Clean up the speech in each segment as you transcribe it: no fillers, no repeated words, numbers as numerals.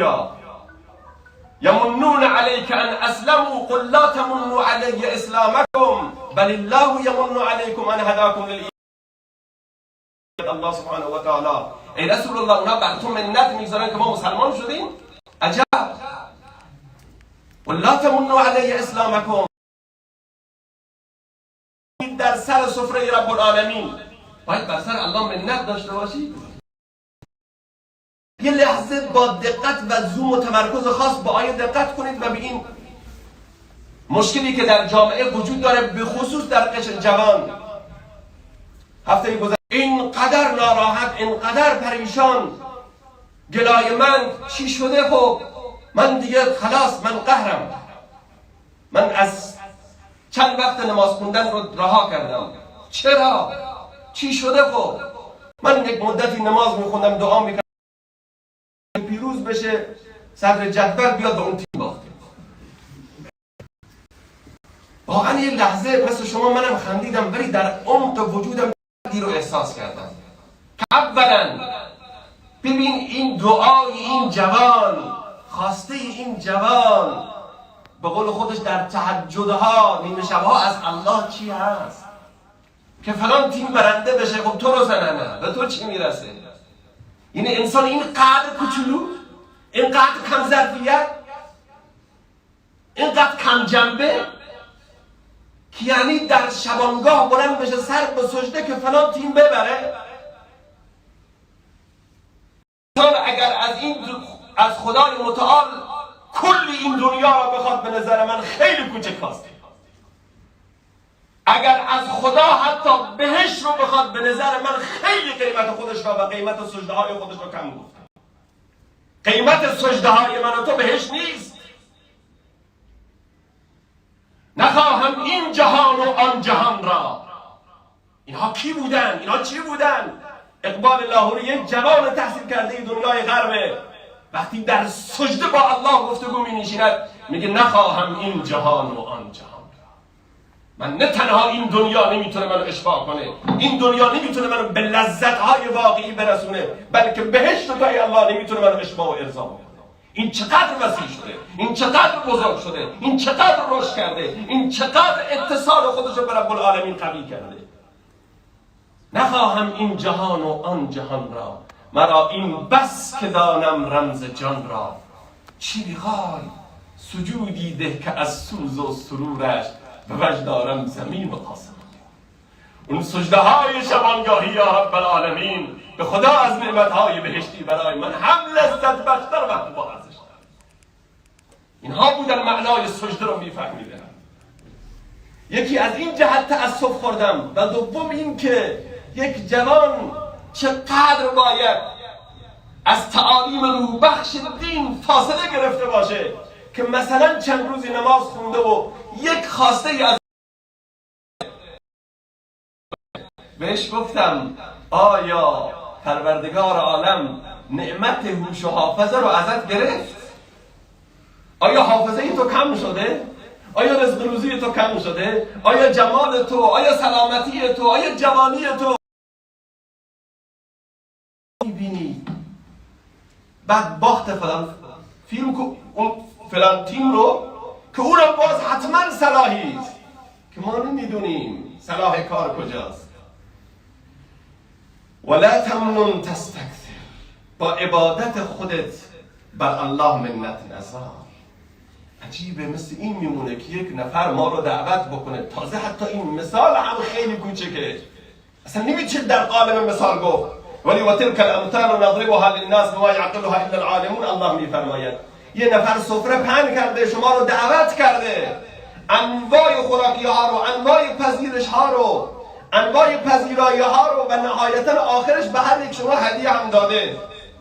را. یمنون علیک ان اسلموا قل لا تمنوا علی اسلامکم بل الله یمن علیکم ان هداکم للایمان. الله سبحانه و تعالی ای رسول الله اونا بر تو منت میگذارن که ما مسلمان شدیم؟ عجب. قل لا تمنوا علی اسلامکم، در سر سفره رب العالمین باید بر سر الله منت داشته باشید. یه لحظه با دقت و زوم و تمرکز خاص با آیه دقت کنید و به این مشکلی که در جامعه وجود داره به خصوص در قشر جوان. هفته گذشته اینقدر ناراحت، اینقدر پریشان، گلای من چی شده؟ خب من دیگه خلاص، من قهرم، من از چند وقت نماز خوندن رو رها کردم. چرا؟ چی شده؟ خب من یک مدتی نماز میخوندم، دعا میکردم پیروز بشه صدر جدول بیاد به اون تیم باختیم. واقعا یه لحظه مثل شما منم خندیدم، ولی در عمق وجودم دردی رو احساس کردم که اولا ببین این دعای این جوان، خواسته این جوان به قول خودش در تهجدها نیمه شبها از الله چی هست؟ که فلان تیم برنده بشه. خب تو رو زننه، به تو چی میرسه؟ یعنی انسان اینقدر کوچولو، اینقدر کم ظرفیت، اینقدر کم جنبه که یعنی در شبانگاه بلند بشه سر به سجده که فلان تیم ببره. انسان اگر از خدای متعال کل این دنیا را بخواد، به نظر من خیلی کوچک هست. اگر از خدا حتی بهشت رو بخواد، به نظر من خیلی قیمت خودش را و قیمت سجده های خودش را کم گفت. قیمت سجده های من و تو بهشت نیست. نخواهم این جهان و آن جهان را. اینها کی بودن؟ اینها چی بودن؟ اقبال لاهوری یک جوان تحصیل کرده دنیای غربه، وقتی در سجده با الله گفتگو می نشیند میگه نخواهم این جهان و آن جهان را. من نه تنها این دنیا نمیتونه منو اشباع کنه، این دنیا نمیتونه منو به لذت‌های واقعی برسونه، بلکه بهشت پای الله نمیتونه منو اشباع و ارضا کنه. این چقدر وسیع شده، این چقدر بزرگ شده، این چقدر رشد کرده، این چقدر اتصال خودش رو به رب العالمین قوی کرده. نخواهم این جهان و آن جهان را، مرا این بس که دانم رمز جان را. چی بخوای؟ سجودی ده که از سوز و سرورش به وجد آرم زمین و آسمان. اون سجده های شبانگاهی یا رب العالمین به خدا از نعمت های بهشتی برای من هم لذت بخشتر و هم ارزشتر. اینها بودن معنای سجده رو میفهمیدن. یکی از این جهت تأسف خوردم و دوم این که یک جوان چقدر باید از تعالیم روح بخش دین فاصله گرفته باشه که مثلا چند روزی نماز خونده و یک خواسته ای از بهش گفتم آیا پروردگار عالم نعمت هوش و حافظه رو ازت گرفت؟ آیا حافظه تو کم شده؟ آیا رزق روزی تو کم شده؟ آیا جمال تو؟ آیا سلامتی تو؟ آیا جوانی تو؟ میبینی بعد باخت فلان فیلم اون فلان تیم رو که اونم باز حتما صلاحی است که ما نمیدونیم صلاح کار کجاست. ولا تمنن تستكثر، با عبادت خودت بر الله منت نذار. عجیبه، مثل این میمونه که یک نفر ما رو دعوت بکنه، تازه حتی این مثال هم خیلی کوچکه، اصلا نمیشه در قالب مثال گفت، ولی و تلک الامثال نضربها للناس وما يعقلها الا العالمون. الله میفرماید یه نفر سفره پهن کرده، شما رو دعوت کرده، انواع خوراکی ها رو، انواع پذیرش ها رو، انواع پذیرایی ها رو و نهایتا آخرش به هر یک شما هدیه هم داده.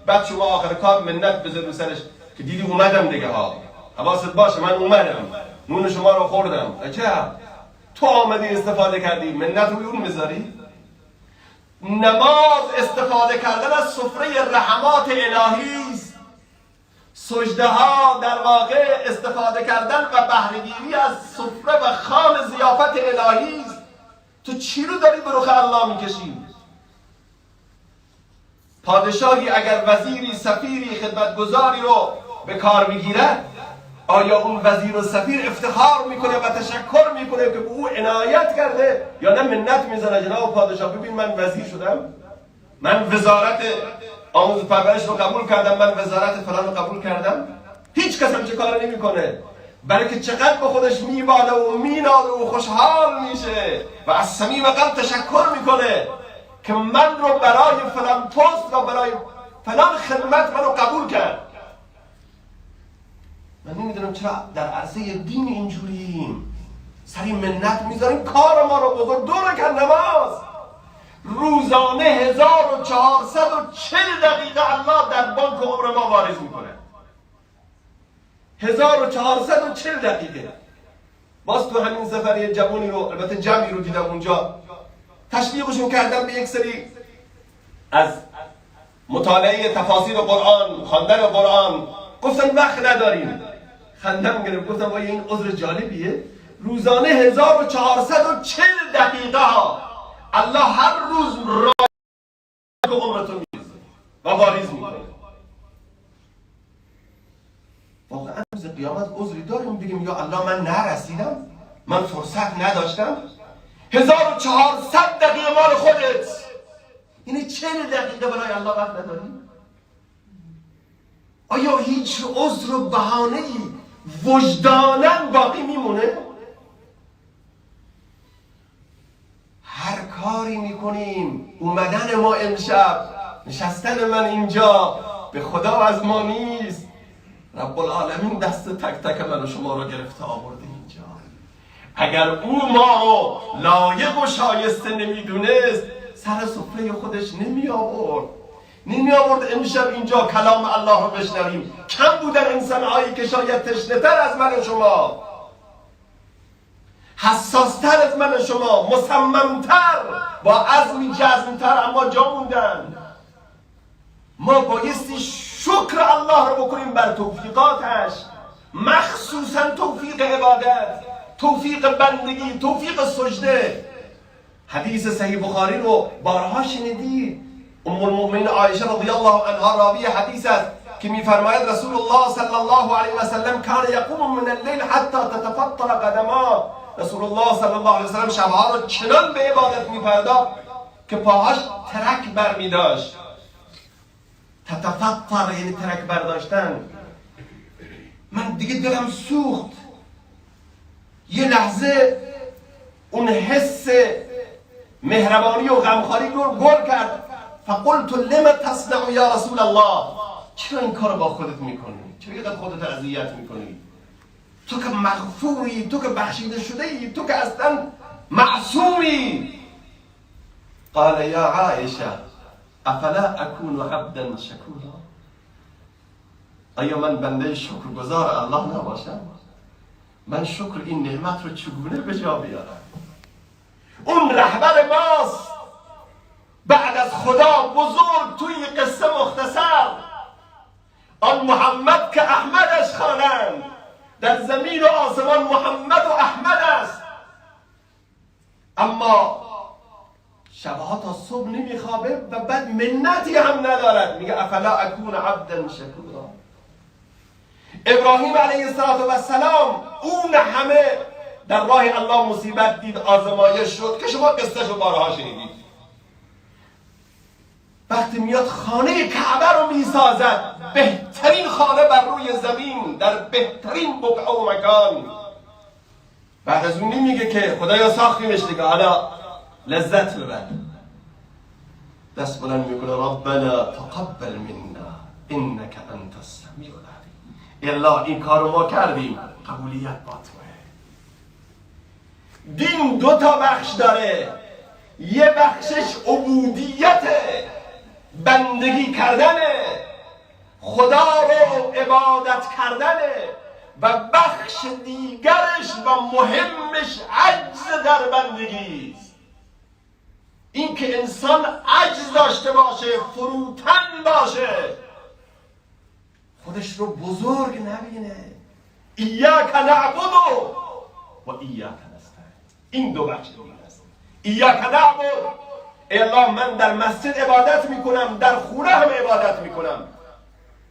بعد شما آخر کار منت بذار رو سرش که دیدی اومدم دیگه ها، حواست باشه من اومدم، نون شما رو خوردم. عجب، تو آمدی استفاده کردی، منت روی اون میذاری؟ نماز استفاده کردن از سفره رحمات الهی است. سجده ها در واقع استفاده کردن و بهره‌گیری از سفره و خوان ضیافت الهی است. تو چی رو داری به رخ الله میکشی؟ پادشاهی اگر وزیری، سفیری، خدمتگزاری رو به کار میگیرد، آیا اون وزیر و سفیر افتخار میکنه و تشکر میکنه که به او عنایت کرده، یا نه منت میزنه جناب پادشاه ببین من وزیر شدم، من وزارت آموزش پرورش رو قبول کردم، من وزارت فلان رو قبول کردم؟ هیچ کس هم چه کار نمیکنه، بلکه چقدر به خودش میباله و میناله و خوشحال میشه و از صمیم قلب تشکر میکنه که من رو برای فلان پست و برای فلان خدمت منو قبول کرد. من نمیدونم چرا در عرصه دین اینجوریم، سری منت میذاریم کار ما رو بزرگ. 2 رکعت نماز روزانه 1440 دقیقه الله در بانک عمر ما واریز میکنه. 1440 دقیقه. باز تو همین سفر یه جوانی رو، البته جمعی رو دیدم اونجا، تشویقشون کردم به یک سری از مطالعه تفاسیر قرآن، خواندن قرآن. گفتن وقت نداریم. خندم گرفت، گفتم آیا این عذر جالبیه؟ روزانه 1440 دقیقه الله هر روز راه عمرتو میریزه و واریز میکنه. واقعا روز قیامت عذری داریم بگیم یا الله من نرسیدم، من فرصت نداشتم؟ 1400 دقیقه مال خودت، یعنی 40 دقیقه برای الله وقت نداریم؟ آیا هیچ عذر و بهانه‌ای وجداناً باقی میمونه؟ هر کاری میکنیم، اومدن ما امشب، نشستن من اینجا به خدا از ما نیست. رب العالمین دست تک تک من و شما رو گرفته آورده اینجا. اگر او ما رو لایق و شایسته نمیدونست، سر سفره خودش نمی آورد امشب اینجا کلام الله رو بشنویم. کم بودن انسان‌هایی که شاید تشنه‌تر از من و شما، حساستر از من و شما، مصممتر، با عزمی جزمتر، اما جا موندن. ما بایستی شکر الله رو بکنیم بر توفیقاتش، مخصوصا توفیق عبادت، توفیق بندگی، توفیق سجده. حدیث صحیح بخاری رو بارها شنیدید. ام المؤمنین عایشه رضی الله عنها راوی حدیث است که میفرماید رسول الله صلی الله علیه و سلم کان یقوم من اللیل حتی تتفطر قدما. رسول الله صلی الله علیه و سلم شبها رو چنان به عبادت میپرداخت که پاهاش ترک برمیداشت. تتفطر یعنی ترک برداشتن. من دیگه دلم سوخت، یه لحظه اون حس مهربانی و غمخواری رو گل کرد. فقلت لما تصنع یا رسول الله، چرا این کار با خودت میکنی؟ چرا اینقدر خودت اذیت میکنی؟ تو که مغفوری، تو که بخشیده شده ای، تو که اصلا معصومی. قال یا عایشه افلا اكون عبدا شکورا، آیا من بنده شکرگزار الله نباشم؟ من شکر این نعمت رو چگونه به جا بیارم؟ اون رهبر ماست بعد از خدا بزرگ توی قصه مختصر، آن محمد که احمدش خوانند. در زمین و آسمان محمد و احمد است، اما شبها تا صبح نمیخوابه و بعد منتی هم ندارد. میگه افلا اکون عبدا شکورا. ابراهیم علیه السلام اون همه در راه الله مصیبت دید، آزمایش شد که شما قصه رو بارها شنیدید. وقتی میاد خانه کعبه رو میسازد، بهترین خانه بر روی زمین در بهترین بقعه و مکان، بعد از اون نمیگه که خدایا ساختیمش دیگه حالا لذت ببر. دست بلند میکنه ربنا تقبل منا انک انت السمیع العلیم. الله این کارو ما کردیم، قبولیت با توه. دین 2 تا بخش داره، یه بخشش عبودیته، بندگی کردنه، خدا رو عبادت کردنه، و بخش دیگرش و مهمش عجز در بندگی است. این که انسان عجز داشته باشه، فروتن باشه، خودش رو بزرگ نبینه. ایاک نعبد و ایاک نستعین. این 2 بخش دیگه است. ایاک نعبد، ای الله من در مسجد عبادت میکنم، در خونه هم عبادت میکنم.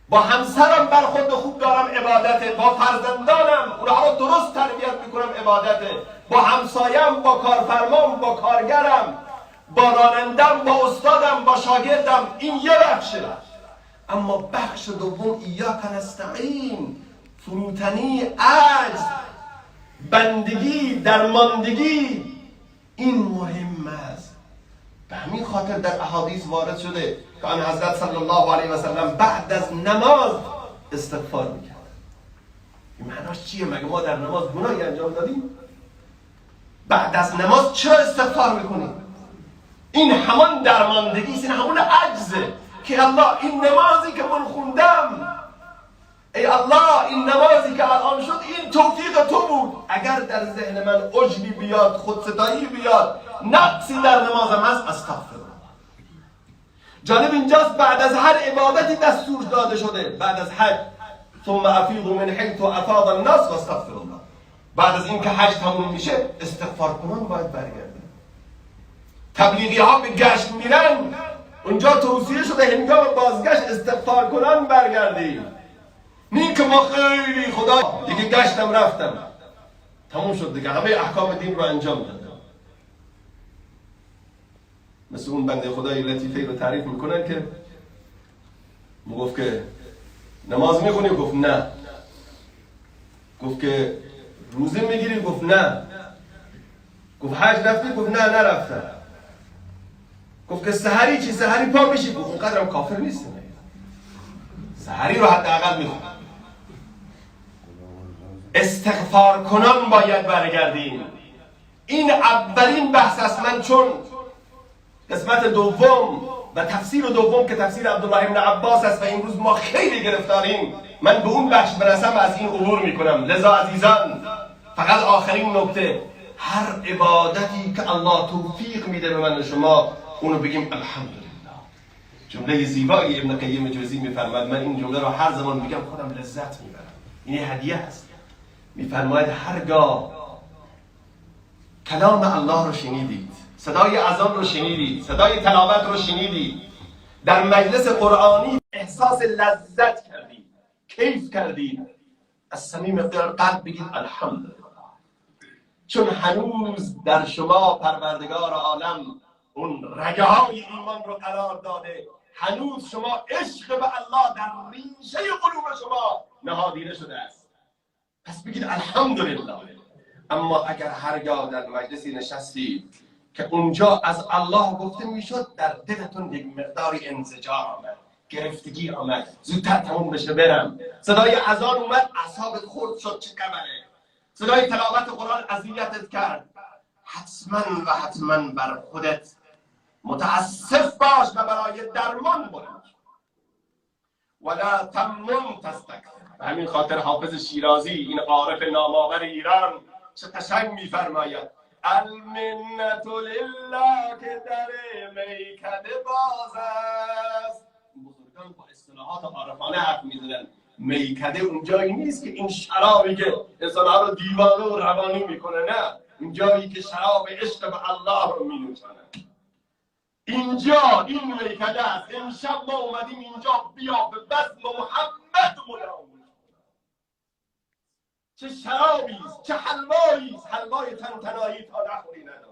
با همسرم برخورد خوب دارم عبادته، با فرزندانم اونها رو درست تربیت میکنم عبادته، با همسایم، با کارفرمام، با کارگرم، با رانندم، با استادم، با شاگردم، این یه بخشه. اما بخش دوم ایاک نستعین، فروتنی، عجز، بندگی، درماندگی، این مهم است. به همین خاطر در احادیث وارد شده که آن حضرت صلی الله علیه و سلم بعد از نماز استغفار میکرد. این معناش چیه؟ مگه ما در نماز گناهی انجام دادیم؟ بعد از نماز چرا استغفار میکنیم؟ این همان درماندگی است، این همان عجزه که الله این نمازی که من خوندم، ای الله این نمازی که الان شد این توفیق تو بود. اگر در ذهن من عجبی بیاد، خودستایی بیاد، نقصی در نمازم هست، استغفر الله. جالب اینجاست بعد از هر عبادتی دستور داده شده، بعد از حج ثم افیضوا من حیث افاض الناس واستغفر الله. بعد از اینکه حج تموم میشه استغفار کنان باید برگردن. تبلیغی ها به گشت میرن، اونجا توصیه شده هنگام بازگشت استغفار کنان برگردیم. نه که ما خیلی خدا دیگه گشتم رفتم تموم شد دیگه همه احکام دین رو انجام دادم. مثل اون بنده خدای لطیفه رو تعریف میکنن که گفت که نماز میخونی؟ گفت نه. گفت که روزه میگیری؟ گفت نه. گفت حج رفتی؟ گفت نه نرفتم. گفت که سحری چی؟ سحری پا میشی؟ گفت اونقدرم کافر نیستم، سحری رو حداقل میخونم. استغفار کنان باید برگردیم. این اولین بحث است. من چون قسمت دوم و تفسیر دوم که تفسیر عبدالله ابن عباس است و امروز ما خیلی گرفتاریم، من به اون بخش برسم از این عبور میکنم. لذا عزیزان فقط آخرین نکته، هر عبادتی که الله توفیق میده به من و شما اونو بگیم الحمدلله. جمله زیبایی ابن قیم جوزی میفرماید، من این جمله رو هر زمان میگم خودم لذت میبرم، این هدیه است. میفرماید هرگاه کلام الله رو شنیدید، صدای اذان رو شنیدید، صدای تلاوت رو شنیدید، در مجلس قرآنی احساس لذت کردید، کیف کردید، از صمیم قلب بگید الحمدلله، چون هنوز در شما پروردگار عالم اون رگه های ایمان رو قرار داده، هنوز شما عشق به الله در ریشه قلوب شما نهادینه شده است. پس بگید الحمدلله. اما اگر هرگاه در مجلسی نشستید که اونجا از الله گفته میشد، در دلتون یک مقداری انزجار آمد، گرفتگی آمد، زودتر تموم بشه برم، صدای اذان اومد اعصابت خورد شد چه خبره، صدای تلاوت قرآن اذیتت کرد، حتما بر خودت متاسف باش و برای درمان بلند ولا تمنن تستکثر. به همین خاطر حافظ شیرازی، این عارف نامآور ایران، چه قشنگ میفرماید المنت لله که در میکده باز است. بزرگان با اصطلاحات عارفانه حرف میزنن. میکده اون جایی نیست که این شرابی که انسانها رو دیوانه و روانی میکنه، نه، این جایی که شراب عشق به الله رو مینوشانه. اینجا این میکده است. امشب ما اومدیم اینجا بیا به بزم محمد ملاقات. چه شرابی است، چه حلوایی است، حلوای تنتنایی تا نخوری نداره.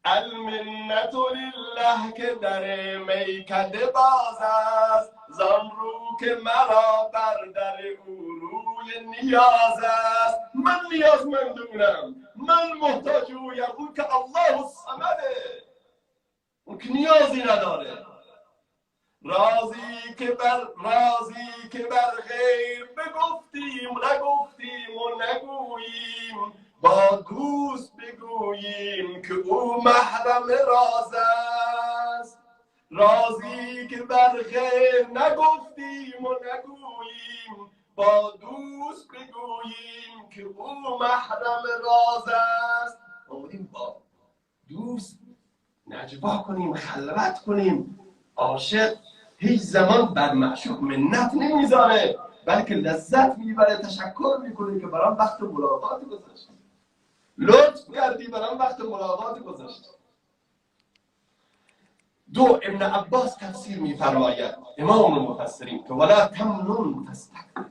المنت لله که در میکده باز است، زان رو که مرا بر در او روی نیاز است. من نیازمندونم، من محتاج اویم، اون که الله الصمده، اون که نیازی نداره. رازی که بر غیر بگفتیم نگفتیم و نگوییم، با دوست بگوییم که او محرم راز است. رازی که بر غیر نگفتیم و نگوییم، با دوست بگوییم که او محرم راز است. آمدیم با دوست نجوا کنیم، خلوت کنیم. عاشق هیچ زمان بر معشوق منت نمیذاره، بلکه لذت میبره، تشکر میکنه که برام وقت ملاقات گذاشت، لطف کردی برام وقت ملاقات گذاشت. دو، ابن عباس تفسیر می‌فرماید، امام المفسرین، که ولا تمنن تستكثر،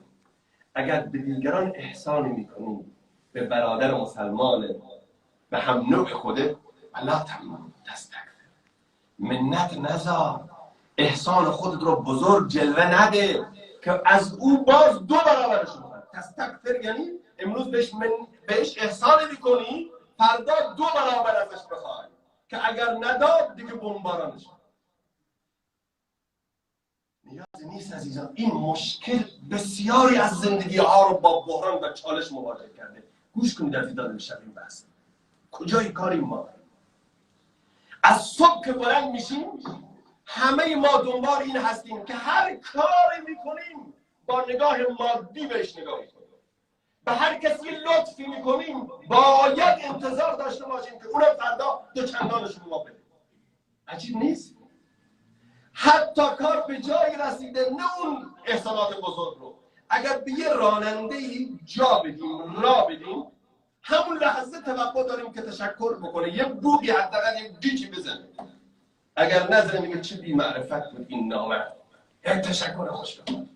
اگر به دیگران احسانی میکنی، به برادر مسلمان، به هم نوع خودت، ولا تمنن تستكثر، منت نذار، احسان خود رو بزرگ جلوه نده که از او باز دو برابرش بکنه. تستكثر یعنی امروز بهش احسان میکنی، فردا دو برابر ازش بخوای که اگر نداد دیگه بمبارانش. نیازی نیست عزیزان. این مشکل بسیاری از زندگی ها رو با بحران و چالش مواجه کرده. گوش کنید عزیزان، میشم این بحث کجای کاریم ما؟ از صبح که بلند میشیم همه ما دنبال این هستیم که هر کاری میکنیم با نگاه مادی بهش نگاه کنیم. به هر کسی لطفی میکنیم باید انتظار داشته باشیم که اونم فردا دو چندانش رو ما بده. عجیب نیست؟ حتی کار به جایی رسیده، نه اون احسانات بزرگ رو، اگر به یه راننده‌ای جا بدیم، راه بدیم، همون لحظه توقع داریم که تشکر بکنه، یه بوگی حداقل یه گیجی بزنه. اگر نزنه میگه چه بی معرفت بود این نامرد، یک تشکر خوش بکنه.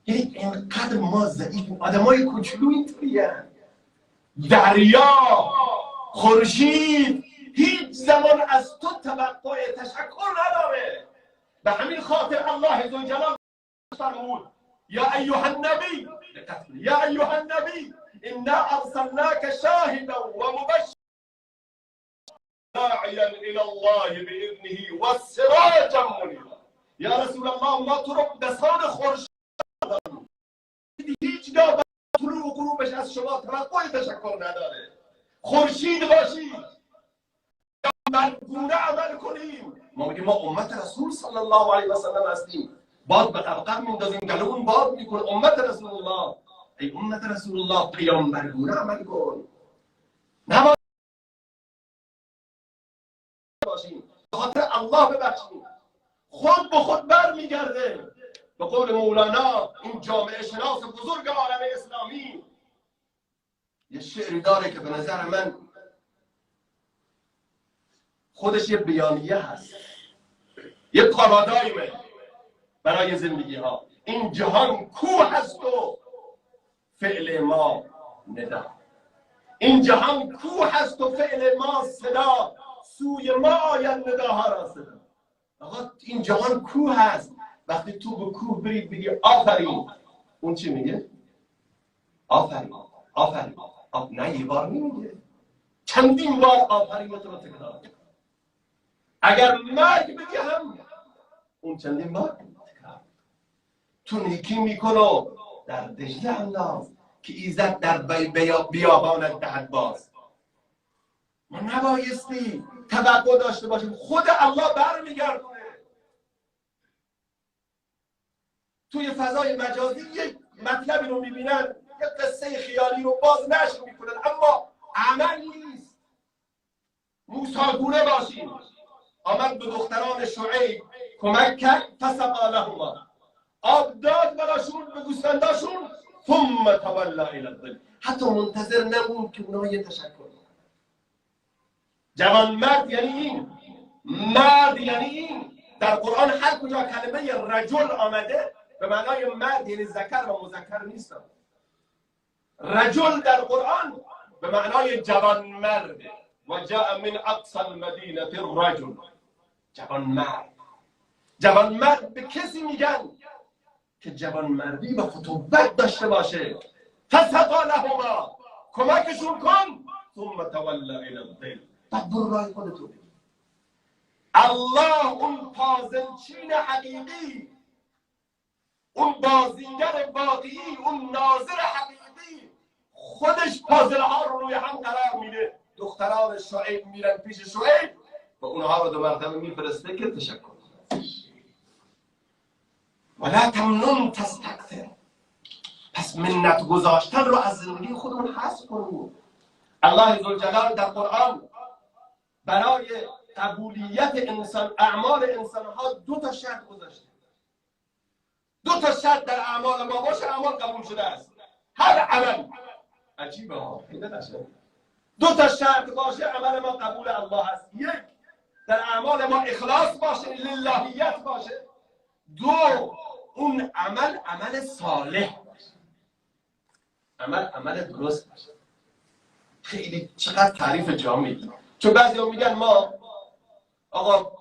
یعنی اینقدر ما ضعیفیم، آدمای کوچولو اینطوریه. دریا، خورشید هیچ زمان از تو توقع تشکر نداره. به همین خاطر الله ذوالجلال فرمود یا ایها النبی، یا ایها النبی انا ارسلناک شاهدا و مبشرا داعیا الی الله باذنه و سراجا منیرا. یا رسول الله، ما تو رو به سان خورشید دادیم، هیچگاه طلوع و غروبش از شما توقع تشکر نداره. خورشید باشید، مرگونه عمل کنیم. ما میگیم ما امت رسول صلی الله علیه و سلم هستیم، باد به قبقب میندازیم گلومون باد میکنه. امت رسول الله، ای امت رسول الله، پیامبرگونه عمل کن. نباید باشیم به خاطر الله ببخشیم. خود به خود برمیگرده. به قول مولانا، این جامعه شناس بزرگ عالم اسلامی، یه شعری داره که به نظر من خودش یه بیانیه هست، یه پارادایمه برای زندگی ها. این جهان کوه هست و فعل ما ندا. این جهان کوه هست و فعل ما صدا، سوی ما آید نداها را صدا. آقا این جهان کوه هست، وقتی تو به کوه بری بگی آفرین، اون چی میگه؟ آفرین، آفرین. نه یه بار نمیگه، چندین بار آفرین تو رو تکرار. اگر مرگ بگی هم اون چندین بار تکرار. تو نیکی میکنو در دجله انداز که ایزد در بیابانت دهد باز. ما نبایستی توقع داشته باشیم، خود الله برمیگردونه. توی فضای مجازی یک مطلبی رو میبینن، یک قصه خیالی رو باز نشر میکنن، اما عمل نیست. موسی گونه باشیم. آمد به دختران شعیب کمک کرد، فسقا لهما، آب داد براشون، به گوسفنداشون، ثم تولی الی الظل، حتی منتظر نمون که اونها یه تشکر کنن. جوان مرد یعنی این، مرد یعنی این. در قرآن هر کجا کلمه رجل آمده به معنای مرد یعنی ذکر و مذکر نیست. رجل در قرآن به معنای جوان مرد، و جاء من اقصى المدینه الرجل، جوان مرد. جوان مرد به کسی میگن که جوان مردی و فتوت داشته باشه. فسقا لهما، کمکشون کن، ثم تولی الی الظل، بعد برو راه خودتو بگی. الله اون پازلچین حقیقی، اون بازیگر واقعی، اون ناظر حقیقی، خودش پازل ها رو روی هم قرار میده. دختران شعیب میرن پیش شعیب و اونها رو دو مرتبه میفرسته که تشکر کنه. ولا تمنن تستكثر. پس منت گذاشتن رو از زندگی خودمون حذف کنیم. الله ذوالجلال در قرآن برای قبولیت انسان، اعمال انسان ها دو تا شرط گذاشته. دو تا شرط در اعمال ما باشه، اعمال قبول شده است. هر عمل. عجیبه ها. دو تا شرط باشه، عمل ما قبول الله است. یک، در اعمال ما اخلاص باشه، للهیت باشه. دو، اون عمل صالح باشه، عمل درست باشه. خیلی چقدر تعریف جامعی. چون بعضیا میگن ما آقا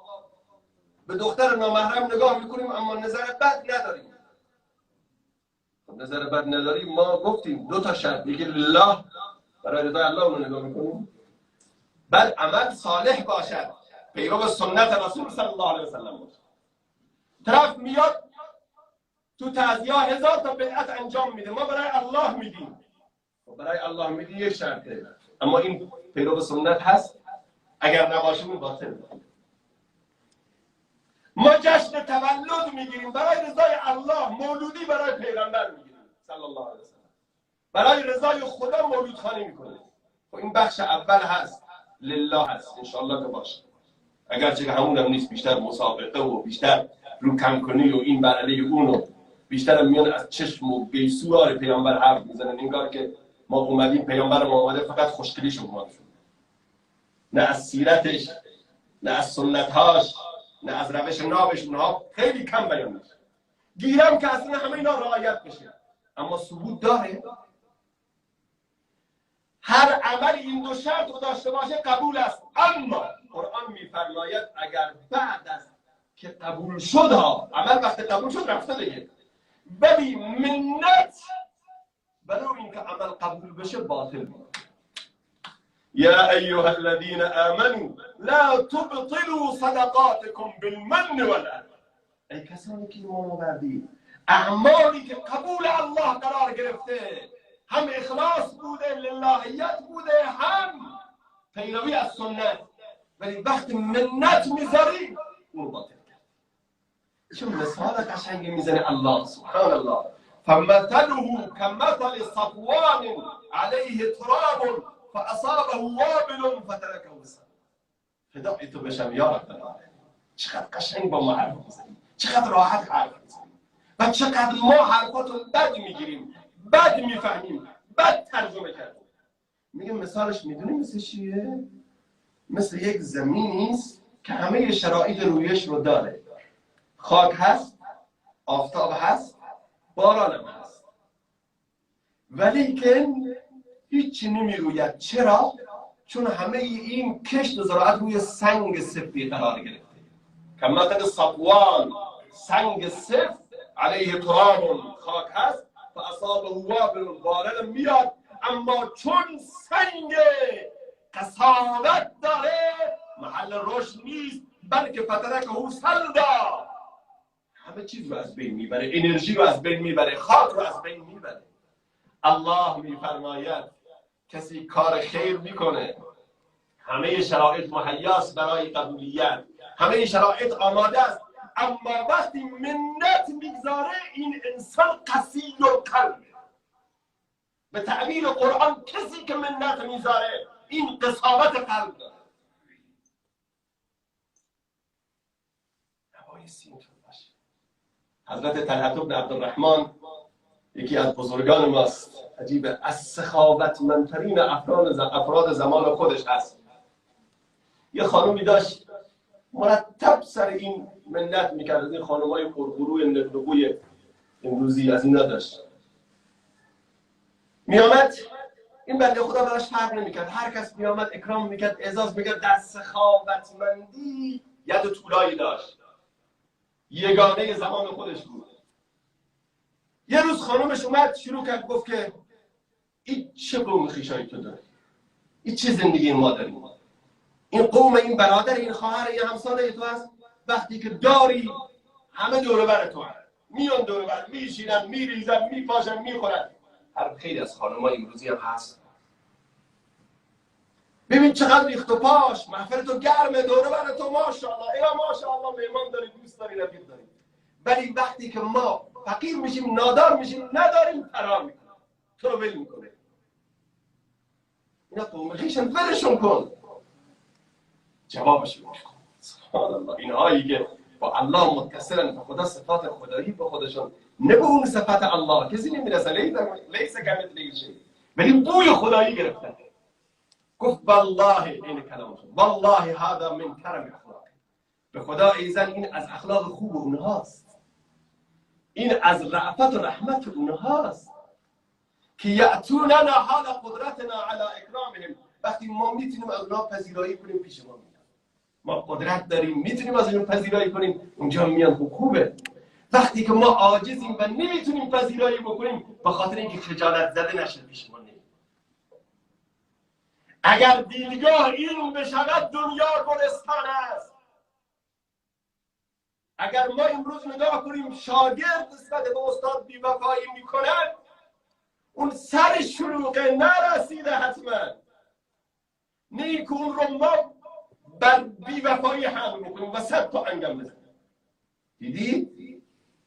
به دختر نامحرم نگاه میکنیم اما نظر بد نداریم. خب نظر بد نداریم، ما گفتیم دو تا شرط، یکی لله، برای رضای الله اون نگاه میکنیم، بعد عمل صالح باشد، پیرو سنت رسول صلی الله علیه وسلم باشه. طرف میاد تو تعزیه 1000 تا بدعت انجام میده، ما برای الله میدیم. برای الله میدی یک شرطه، اما این پیرو سنت هست، اگر نباشه اون باطل. ما جشن تولد میگیریم برای رضای الله، مولودی برای پیغمبر میگیریم صلی الله علیه وسلم، برای رضای خدا مولود خانی میکنیم. خب این بخش اول هست، لله هست، انشاءالله که باشه. اگرچه که همون هم نیست، بیشتر مسابقه و بیشتر رو کم کنی و این بر علیه اونو، بیشتر میان از چشم و گیسوار پیامبر حرف میزنن، انگار که ما اومدیم پیامبر ما اومده فقط خوشگلیش اومد، نه از سیرتش، نه از سنتهاش، نه از روش نابش، اونها خیلی کم بیان میشه. گیرم که اصلا همه اینا رعایت بشه، اما ثبوت داره. هر عمل این دو شرط رو داشته باشه قبول است، اما قرآن میفرماید اگر بعد از که قبول شد ها، عمل وقت قبول شد رفته دیگه، ولی منت برای اینکه عمل قبول بشه باطل بود. یا ایها الذین آمنوا لا تبطلوا صدقاتکم بالمن والأذى. ای کسانی که ایمان آوردید، اعمالی که قبول الله قرار گرفته، هم اخلاص بوده، للهیت بوده، هم پیروی از سنت، ولی وقتی منت میذاری اون باطل کرد. چون مثال قشنگی میزنه الله سبحان الله، فمثله كمثل صفوان عليه تراب فاصابه وابل فتركه صفا. فدای تو بشم یا رب العالمین. چقدر قشنگ با ما حرف میزنی، چقدر راحت حرف میزنی و چقدر ما حرفاتو بد میگیریم، بد میفهمیم، بد ترجمه کردیم. میگه مثالش میدونی مثل چیه؟ مثل یک زمینی است که همه شرایط رویش رو داره، خاک هست، آفتاب هست، باران هم هست، ولی که هیچی نمی روید. چرا؟ چون همه این کشت زراعت روی سنگ سفتی قرار گرفته. کمثل صفوان، سنگ سفت، علیه تراب، خاک هست، فاصابه وابل، باران میاد، اما چون سنگ قساوت داره محل رشد نیست، بلکه فترکه صلدا، همه چیز رو از بین میبره، انرژی رو از بین میبره، خاک رو از بین میبره. الله میفرماید کسی کار خیر میکنه، همه شرایط مهیاست برای قبولیت، همه شرایط آماده است، اما وقتی منت میگذاره این انسان قسی القلب. به تعبیر قرآن کسی که منت میذاره این قساوت قلب داره. نبایستی اینطور باشه. حضرت طلحة بن عبدالرحمن یکی از بزرگان ماست، عجیبه، از سخاوتمندترین افراد زمان خودش هست. یه خانومی داشت مرتب سر این منت میکرد، از این خانومای پرغروی نقنقوی امروزی از اینا داشت. میامد این بنده خدا براش فرق نمیکرد، هر کس میامد اکرام میکرد، اعزاز میکرد. در سخاوتمندی ید طولایی داشت، یگانه زمان خودش بود. یه روز خانومش اومد شروع کرد گفت که این چه قوم خویشایی تو داری؟ این چه زندگی ما داریم؟ این قوم، این برادر، این خواهر، این همسایه تو هست، وقتی که داری همه دور بر تو هست، میان دور بر، میشینن، میریزن، میپاشن، میخورن. هر خیلی از خانم‌های امروزی هم هست. ببین چقدر ریخت و پاش، محفل تو گرمه، دوره بر تو ماشاءالله، اینا ماشاءالله مهمان داری، دوست داری، رفیق داری. ولی وقتی که ما فقیر میشیم، نادار میشیم، نداریم، فرار میکنیم، تو رو ول میکنه. اینا قوم خویشن، ولشون کن. جوابش میکن سبحان الله. اینهایی که با الله متصلن، خدا صفات خدایی به خودشون، نه به اون صفات الله کسی نمیرسه، لیس کمثله شیء، ولی بوی خدایی گرفتن. گفت والله، این کلام شد، والله هذا من کرم اخلاق. به خدا ایزن این از اخلاق خوب اونهاست، این از رأفت و رحمت اونهاست که یأتوننا حال قدرتنا علی اکرامهم. وقتی ما میتونیم از اونها پذیرایی کنیم پیش ما میاد، ما قدرت داریم میتونیم از اونها پذیرایی کنیم، اونجا میان خوبه. وقتی که ما عاجزیم و نمیتونیم پذیرایی بکنیم به خاطر اینکه خجالت زده نشه پیش ما نیم. اگر دیدگاه این بشود دنیا گلستان است. اگر ما امروز نگاه کنیم شاگرد نسبت به استاد بی‌وفایی میکند، اون سر شلوغه نرسیده حتما، نه که اون رو ما بر بی‌وفایی حمل میکنیم و 100 تا انگم بزنیم. دیدی؟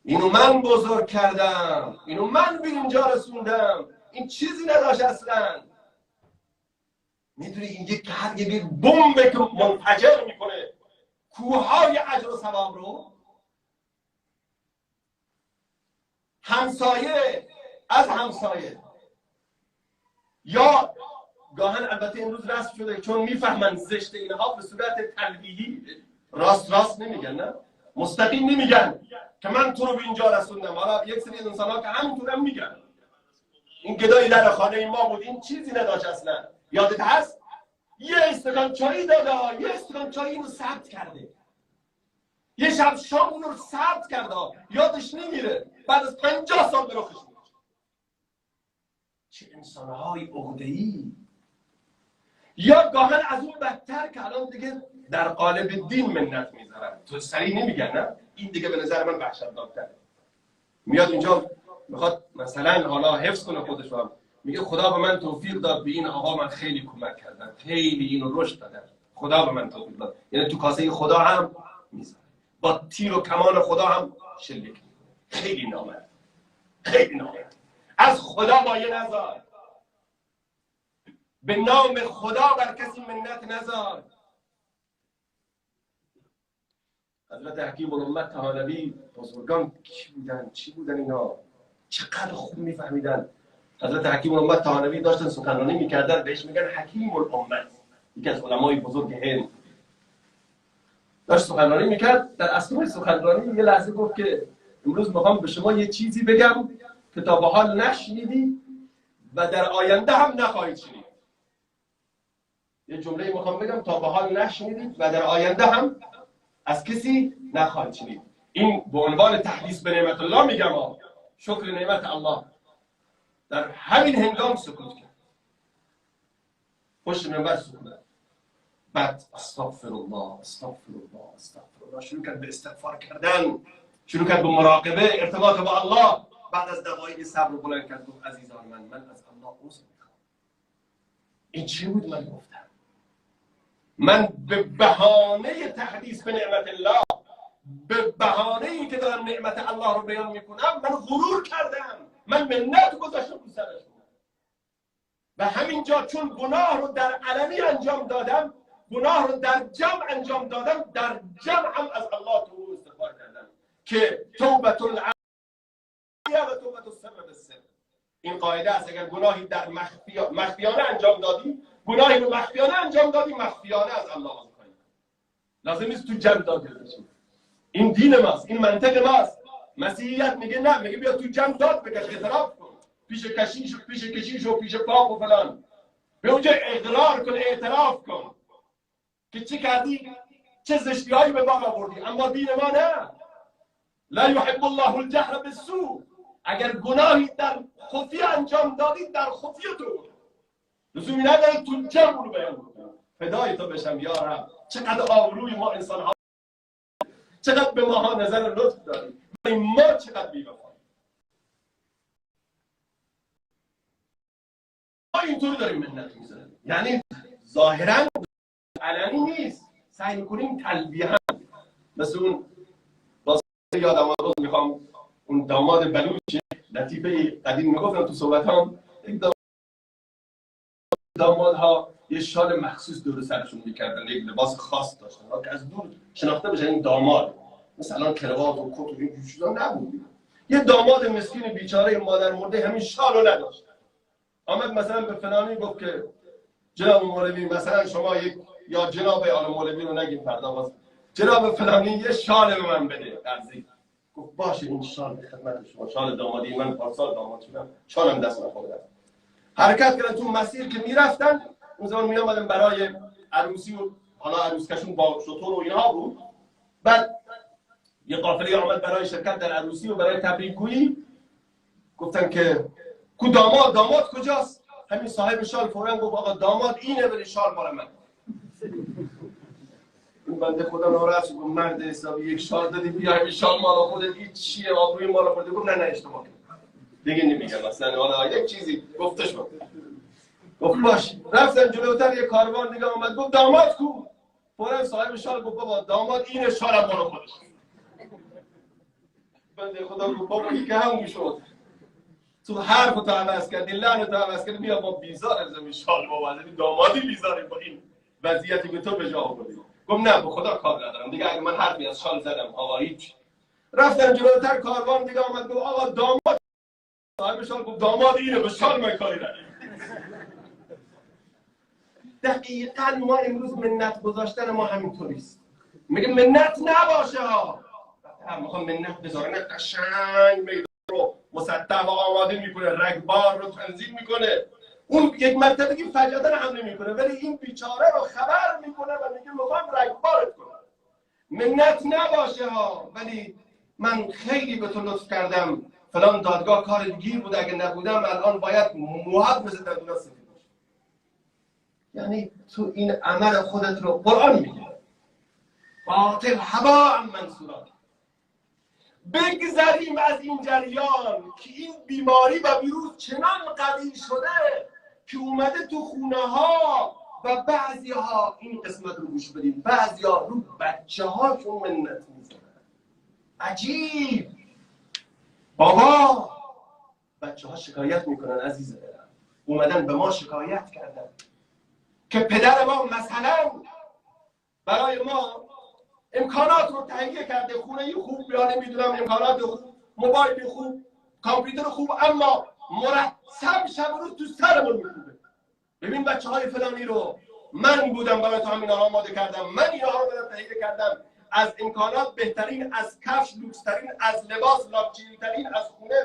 اینو من بزرگ کردم، اینو من به اینجا رسوندم، این چیزی نداشت اصلا. میدونی این یک بمبه که منفجر میکنه کوههای اجر و ثواب رو. همسایه از همسایه، یا گاهن البته امروز رسم شده چون میفهمن زشت اینها به صورت تلویحی، راست نمیگن، نه مستقیم نمیگن که من تو رو به اینجا رسوندم. حالا یک سری انسان ها که همینطور هم میگن این گدایی در خانه ما بود، این چیزی نداشت اصلا. یادت هست یه استکان چایی داده، یه استکان چایی اینو ثبت کرده، یه شب شام اون رو ثبت کرده، یادش نمیره، بعد از 50 سال به رخش میاد. چه انسانهای عقده‌ای. یا گاهن از اون بدتر که الان دیگه در قالب دین منت میذارن، تو سریع نمیگن، نه این دیگه به نظر من وحشتناک‌تره. میاد اینجا میخواد مثلا حالا حفظ کنه خودش رو، میگه خدا به من توفیق داد، به این آقا من خیلی کمک کردم، خیلی اینو رشد دادم، خدا به من توفیق داد. یعنی تو کاسه خدا هم میذاره، با تیر و کمان خدا هم شلیک میکنه. خیلی نامرد، خیلی نامرد. از خدا مایه نذار، به نام خدا بر کسی منت نذار. حضرت حکیم الامت طحاوی بزرگان کی بودن؟ چی بودن اینا؟ چقدر خوب میفهمیدن. حضرت حکیم الامت طحاوی داشتن سخنرانی میکردن، بهش میگن حکیم الامت، یکی از علمای بزرگ هند. داشت سخنرانی میکرد، در اثنای سخنرانی یه لحظه گفت که امروز میخوام به شما یه چیزی بگم که تا به حال نشنیدی و در آینده هم نخواهید شنید. یه جمله میخوام بگم تا به حال نشنیدید و در آینده هم از کسی نخواهید شنید. این به عنوان تحدیث به نعمت الله میگم، شکر نعمت الله. در همین هنگام سکوت کرد، پشت منبر سکوت کرد. بعد استغفر الله استغفر الله استغفر الله شروع کرد به استغفار کردن، شروع کرد به مراقبه، ارتباط با الله. بعد از دقایقی صبر رو بلند کرد، گفت عزیزان من از الله عذر میخوام. این چی بود من گفتم؟ من به بهانه تحدیث به نعمت الله، به بهانه ای که دارم نعمت الله رو بیان میکنم، من غرور کردم، من منت گذاشتم رو سرشون. و همینجا چون گناه رو در علنی انجام دادم، گناه رو در جمع انجام دادم، در جمع هم از الله تو استغفار کردم که توبت العالیه و توبت السر بالسر. این قاعده است، اگر گناهی در مخفیانه انجام دادی، گناهی رو مخفیانه انجام دادی، مخفیانه از الله عذر کنی. لازم نیست تو جمع داد بکشی. این دین ماست، این منطق ماست. مسیحیت میگه نه، میگه بیا تو جمع داد بکش، اعتراف کن، پیش کشیش و پیش پاپ و فلان، به اونجا اقرار کن، اعتراف کن که چی کردی، چه زشتی‌هایی به بار آوردی. اما دین ما نه، لا یحب الله الجهر بالسوء. اگر گناهی در خفی انجام دادی، در خفی تو لزومی نداره تو جمع رو بیان کنی. فدای تو بشم یا رب. چقدر آبروی ما انسان ها، چقدر به ماها نظر لطف داریم، ما چقدر بی‌وفاییم. ما اینطور داریم منت میزنیم، یعنی ظاهراً علنی نیست، سعی میکنیم تلویحاً. مثل اون یادم روز میخوام اون داماد بلوچ لطیفه قدیم میگفتم تو صحبت هم، دامادها یه شال مخصوص دور سرشون میکردن، یک لباس خاص داشتن که از دور شناخته بشه این داماد. مثلا کراوات و کت و این چیزا نبود. یه داماد مسکین بیچاره مادر مرده همین شالو نداشت. آمد مثلا به فلانی گفت که جناب مولوی مثلا شما یک یا جناب آل مولوی رو نگیم فردا باز جناب فلانی یه شال به من بده قرضی. گفت باشه این شال به خدمت شما، شال دامادی من پارسال داماد شدم، شالم دست من خودم. حرکت کردن تو مسیر که میرفتن، اون زمان میامدن برای عروسی و حالا عروسکشون با شطور و اینها بود. بعد یه قافله آمد برای شرکت در عروسی و برای تبریکگویی. گفتن که کو داماد کجاست؟ همین صاحب شال فوراً گفت آقا داماد اینه، ولی شال مال من. این بنده خدا ناراحت شد، گفت مرد حسابی یک شال دادی بیا همین شال مال خودت، این چیه آبروی مال خودت؟ گفت نه اشتباه کردم دیگه نمیگم مثلا حالا یک چیزی گفته شد. گفت باش. رفتن جلوتر یه کاروان دیگه اومد گفت داماد کو؟ فوراً صاحب شال گفت بابا داماد اینه، شالم مال خودش. بنده خدا گفت بابا این که همون شد، تو حرف تو عوض کردی، لحن تو عوض کردی، بیا ما بیزار از این شال بابا، از این دامادی بیزاری با این وضعیتی که تو به جا آوردی. گفت نه به خدا کار ندارم دیگه، اگه من حرفی از شال زدم آقا هیچ. رفتن جلوتر کاروان دیگه آمد گفت آقا داماد. صاحب شال گفت داماد اینه، به شال من کاری ندارم. دقیقاً ما امروز منت گذاشتن ما همینطوریست. میگه منت نباشه ها، میخوام منت بذاره، نه قشنگ میدان رو مسطح و آماده میکنه، رگبار رو تنظیم میکنه، اون یک مرتبه که فجأتا حمله میکنه، ولی این بیچاره رو خبر میکنه و میگه میخوام رگبارت کنم. منت نباشه ها، ولی من خیلی به تو لطف کردم، فلان دادگاه کار دیگه بود، اگه نبودم الان باید موحد بزدن دونا سفید باشه. یعنی تو این عمل خودت رو قرآن میگه باطل هباء منثورا. بگذریم از این جریان که این بیماری و ویروس چنان قوی شده که اومده تو خونه ها و بعضی ها، این قسمت رو گوش بدید، بعضی ها رو بچه هاشون منت میزنن. عجیب. بابا بچه ها شکایت میکنن عزیز دلم، اومدن به ما شکایت کردن که پدر ما مثلا برای ما امکانات رو تهیه کرده، خونه خوب، یا نمیدونم امکانات خوب، موبایل خوب، کامپیوتر خوب، اما مرتب شب و روز تو سرمون میخوبه. ببین بچه های فلانی رو من بودم برای تو همین آماده کردم، من اینها رو برای تهیه کردم، از امکانات بهترین، از کفش لوکسترین، از لباس لاکچری‌ترین، از خونه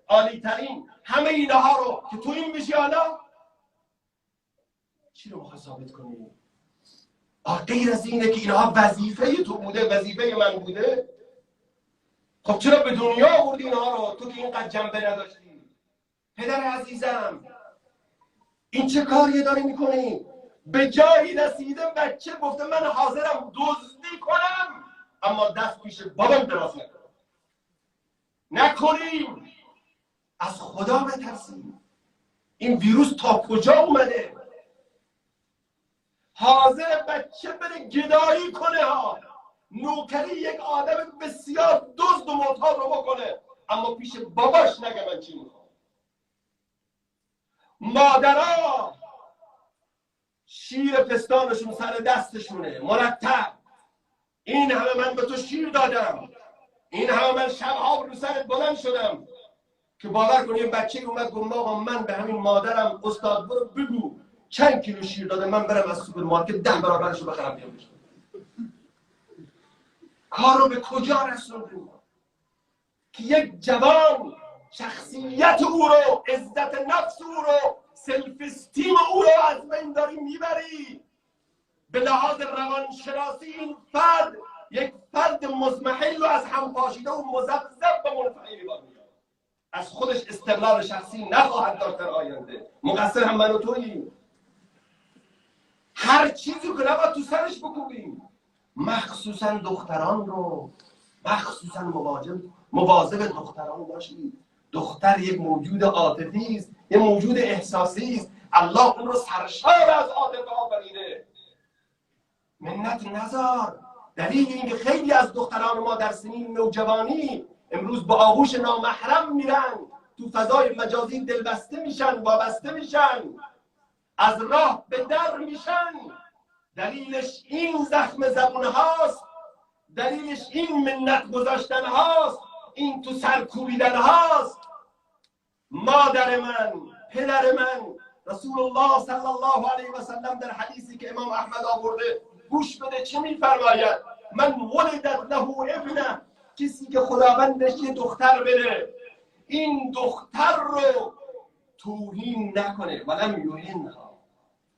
عالی‌ترین، همه اینها رو که تو این میشی. حالا چی رو میخوای ثابت کنی؟ غیر از اینه که اینها وظیفه تو بوده، وظیفه من بوده. خب چرا به دنیا آوردی اینها رو تو که اینقدر جنبه نداشتی؟ پدر عزیزم این چه کاری داری میکنی؟ به جایی رسیده بچه گفته من حاضرم دزدی کنم اما دست پیش بابام دراز نکنیم. از خدا بترسیم. این ویروس تا کجا اومده؟ حاضر بچه بره گدایی کنه ها، نوکری یک آدم بسیار دزد و معتاد رو بکنه، اما پیش باباش نگه من چی میخوام. مادرها شیر پستانشون سر دستشونه مرتب، این همه من به تو شیر دادم، این همه من شبها رو سرت بلند شدم، که باور کنی بچه اومد گفت آقا من به همین مادرم استاد برو بگو چند کیلو شیر داده، من برم از سوپرمارکت 10 برابرش رو بخرم بیام بشم. کار رو به کجا رسوندیم که یک جوان شخصیت او رو، عزت نفس او رو، سلف استیم او رو از بین داری میبری. به لحاظ روانشناسی این فرد یک فرد مضمحل و از هم پاشیده و مذبذب و منفعل بار میاد، از خودش استقلال شخصی نخواهد داشت در آینده. مقصر هم من و توییم. هر چیزی که نباید تو سرش بکوبیم، مخصوصا دختران رو، مخصوصا مواظب دختران باشید. دختر یک موجود عاطفی است، یک موجود احساسی است. الله اون رو سرشار از عاطفه آفریده. منت نذار. دلیل اینکه خیلی از دختران ما در سنین نوجوانی امروز با آغوش نامحرم میرن، تو فضای مجازی دلبسته میشن، وابسته میشن، از راه به در میشن، دلیلش این زخم زبون هاست، دلیلش این منت گذاشتن هاست، این تو سر کوبیدن هاست. مادر من، پدر من، رسول الله صلی الله علیه و سلم در حدیثی که امام احمد آورده گوش بده چه میفرماید؟ من ولدت له ابنه، کسی که خداوندش یه دختر بده این دختر رو توهین نکنه، ولم یهنها،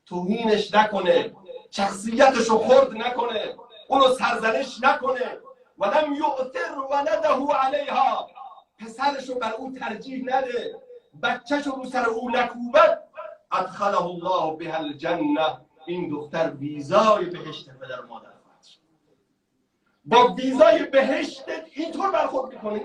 توهینش نکنه، شخصیتش رو خرد نکنه، اونو سرزنش نکنه، ولم یؤثر ولده علیها، پسرش رو بر او ترجیح نده، بچهش رو سر او نکوبد، ادخله الله بها الجنه، این دختر ویزای بهشت پدر مادر خواهد شد. با ویزای بهشتت اینطور برخورد میکنی؟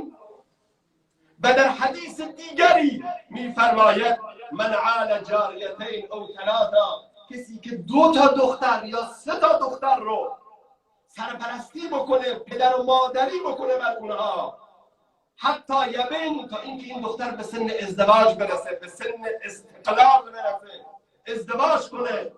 و در حدیث دیگری میفرماید من عال جاریتین او ثلاثا، کسی که 2 تا دختر یا 3 تا دختر رو سرپرستی بکنه، پدر و مادری بکنه بر اونها، حتی یبین، تا اینکه این دختر به سن ازدواج برسه، به سن استقلال برسه، ازدواج کنه،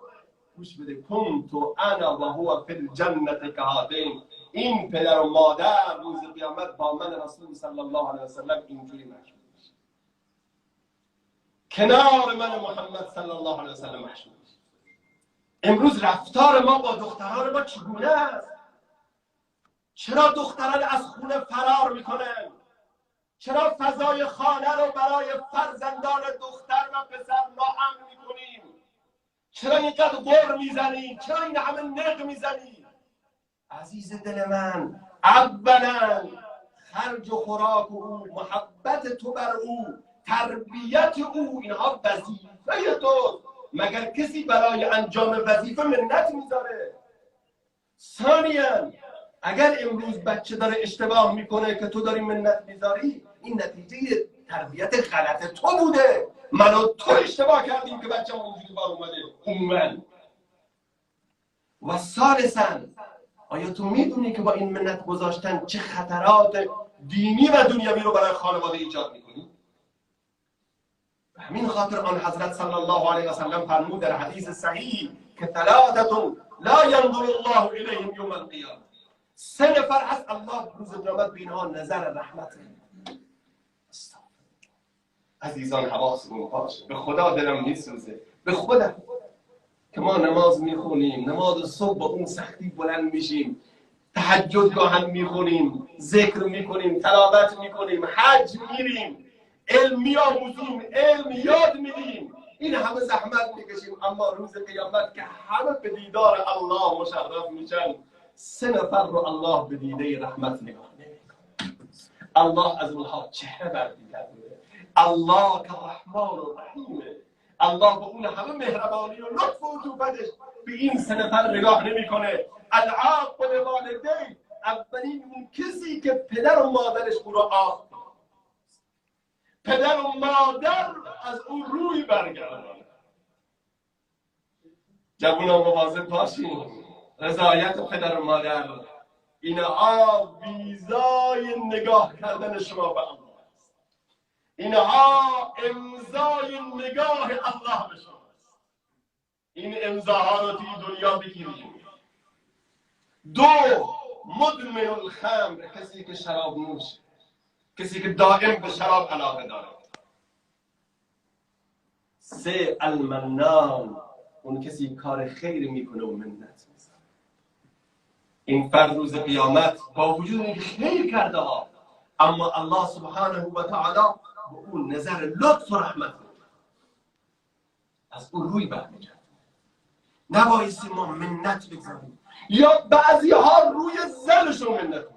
گوش بده، کنت انا و هو فی الجنة کهاتین، این پدر و مادر روز قیامت با من رسول صلی الله علیه و سلم اینجوری مشهور میشه، کنار من محمد صلی الله علیه و سلم مشهور میشه. امروز رفتار ما با دختران ما چگونه است؟ چرا دختران از خونه فرار میکنن؟ چرا فضای خانه رو برای فرزندان دختر و پسر ناامن میکنیم؟ چرا اینقدر غر میزنی؟ چرا این همه نق میزنی؟ عزیز دل من، اولا خرج و خوراک او، محبت تو بر او، تربیت او، اینها وظیفه تو. مگر کسی برای انجام وظیفه منت میذاره؟ ثانیا اگر امروز بچه داره اشتباه میکنه که تو داری منت میذاری، این نتیجه تربیت غلط تو بوده. من و تو اشتباه کردیم که بچه اونجوری بار اومده عموماً. و ثالثاً آیا تو میدونی که با این منت گذاشتن چه خطرات دینی و دنیوی رو برای خانواده ایجاد میکنی؟ به همین خاطر آن حضرت صلی الله علیه و سلم فرمود در حدیث صحیح که ثلاثه لا ينظر الله الیهم یوم القیامه، 3 نفر از الله روز قیامت به اینها نظر رحمت نمیکنه. عزیزان حواسمون باشه، به خدا دلم میسوزه، به خدا که ما نماز میخونیم، نماز صبح با اون سختی بلند میشیم، تهجد گاهن میخونیم، ذکر میکنیم، تلاوت میکنیم، حج میریم، علم میآموزیم، علم یاد میدیم، این همه زحمت میکشیم، اما روز قیامت که همه به دیدار الله مشرف میشن، 3 نفر رو الله به دیده رحمت نگاه نمیکنه. الله از اونها چهره برمیگردونه. الله که رحمان و رحیمه، الله به اون همه مهربانی و لطف و عطوفتش به این 3 نفر نگاه نمیکنه. العاق والدین، اولین اون کسی که پدر و مادرش او رو آخت، پدر و مادر از اون روی برگردانه. جوونا مواظب باشیم، رضایت پدر و مادر اینها ویزای نگاه کردن شما به الله است، اینها امضای نگاه الله به شما است. این امضاها رو توی دنیا بگیریم. 2 مدمن الخمر، کسی که شراب نوش، کسی که دائم به شراب علاقه داره. 3 المنان، اون کسی کار خیر میکنه و منت میزنه. این فرد روز قیامت با وجود اینکه خیر کرده ها، اما الله سبحانه و تعالی با اون نظر لطف و رحمت میکنه، از اون روی برمیگرده. نبایستی ما منت بگذاریم، یا بعضی ها روی زنشون منت میزنه.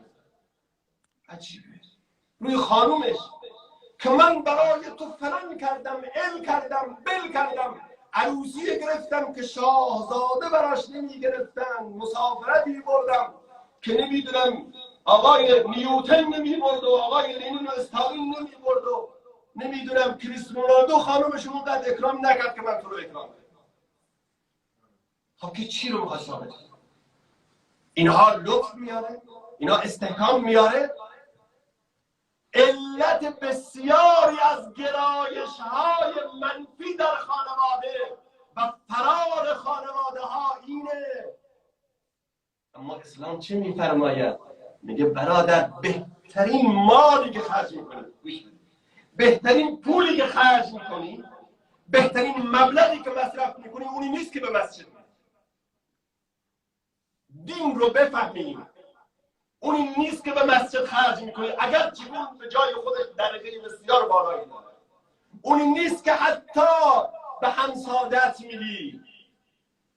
عجیبه، روی خانومش که من برای تو فلان کردم، ال کردم، بل کردم، عروسی گرفتم که شاهزاده براش نمی گرفتن، مسافرتی بردم که نمیدونم آقای نیوتن نمی برد و آقای لنین و استالین نمی برد و نمیدونم کریستیانو رونالدو خانومشون اونقدر اکرام نکرد که من تو رو اکرام کنم. خب که چی رو میخواد ثابت کنه؟ اینها لطف میاره، اینها استحکام میاره. علت بسیاری از گرایش های منفی در خانواده و فرار خانواده ها اینه. اما اسلام چه میفرماید؟ میگه برادر بهترین مالی که خرج میکنی، بهترین پولی که خرج میکنی بهترین مبلغی که مصرف میکنی اونی نیست که به مسجد میری. دین رو بفهمیم، اونی نیست که به مسجد خرج میکنی اگر چون به جای خودش درجه بسیار بالایی داره. اونی نیست که حتی به همسادت میدی.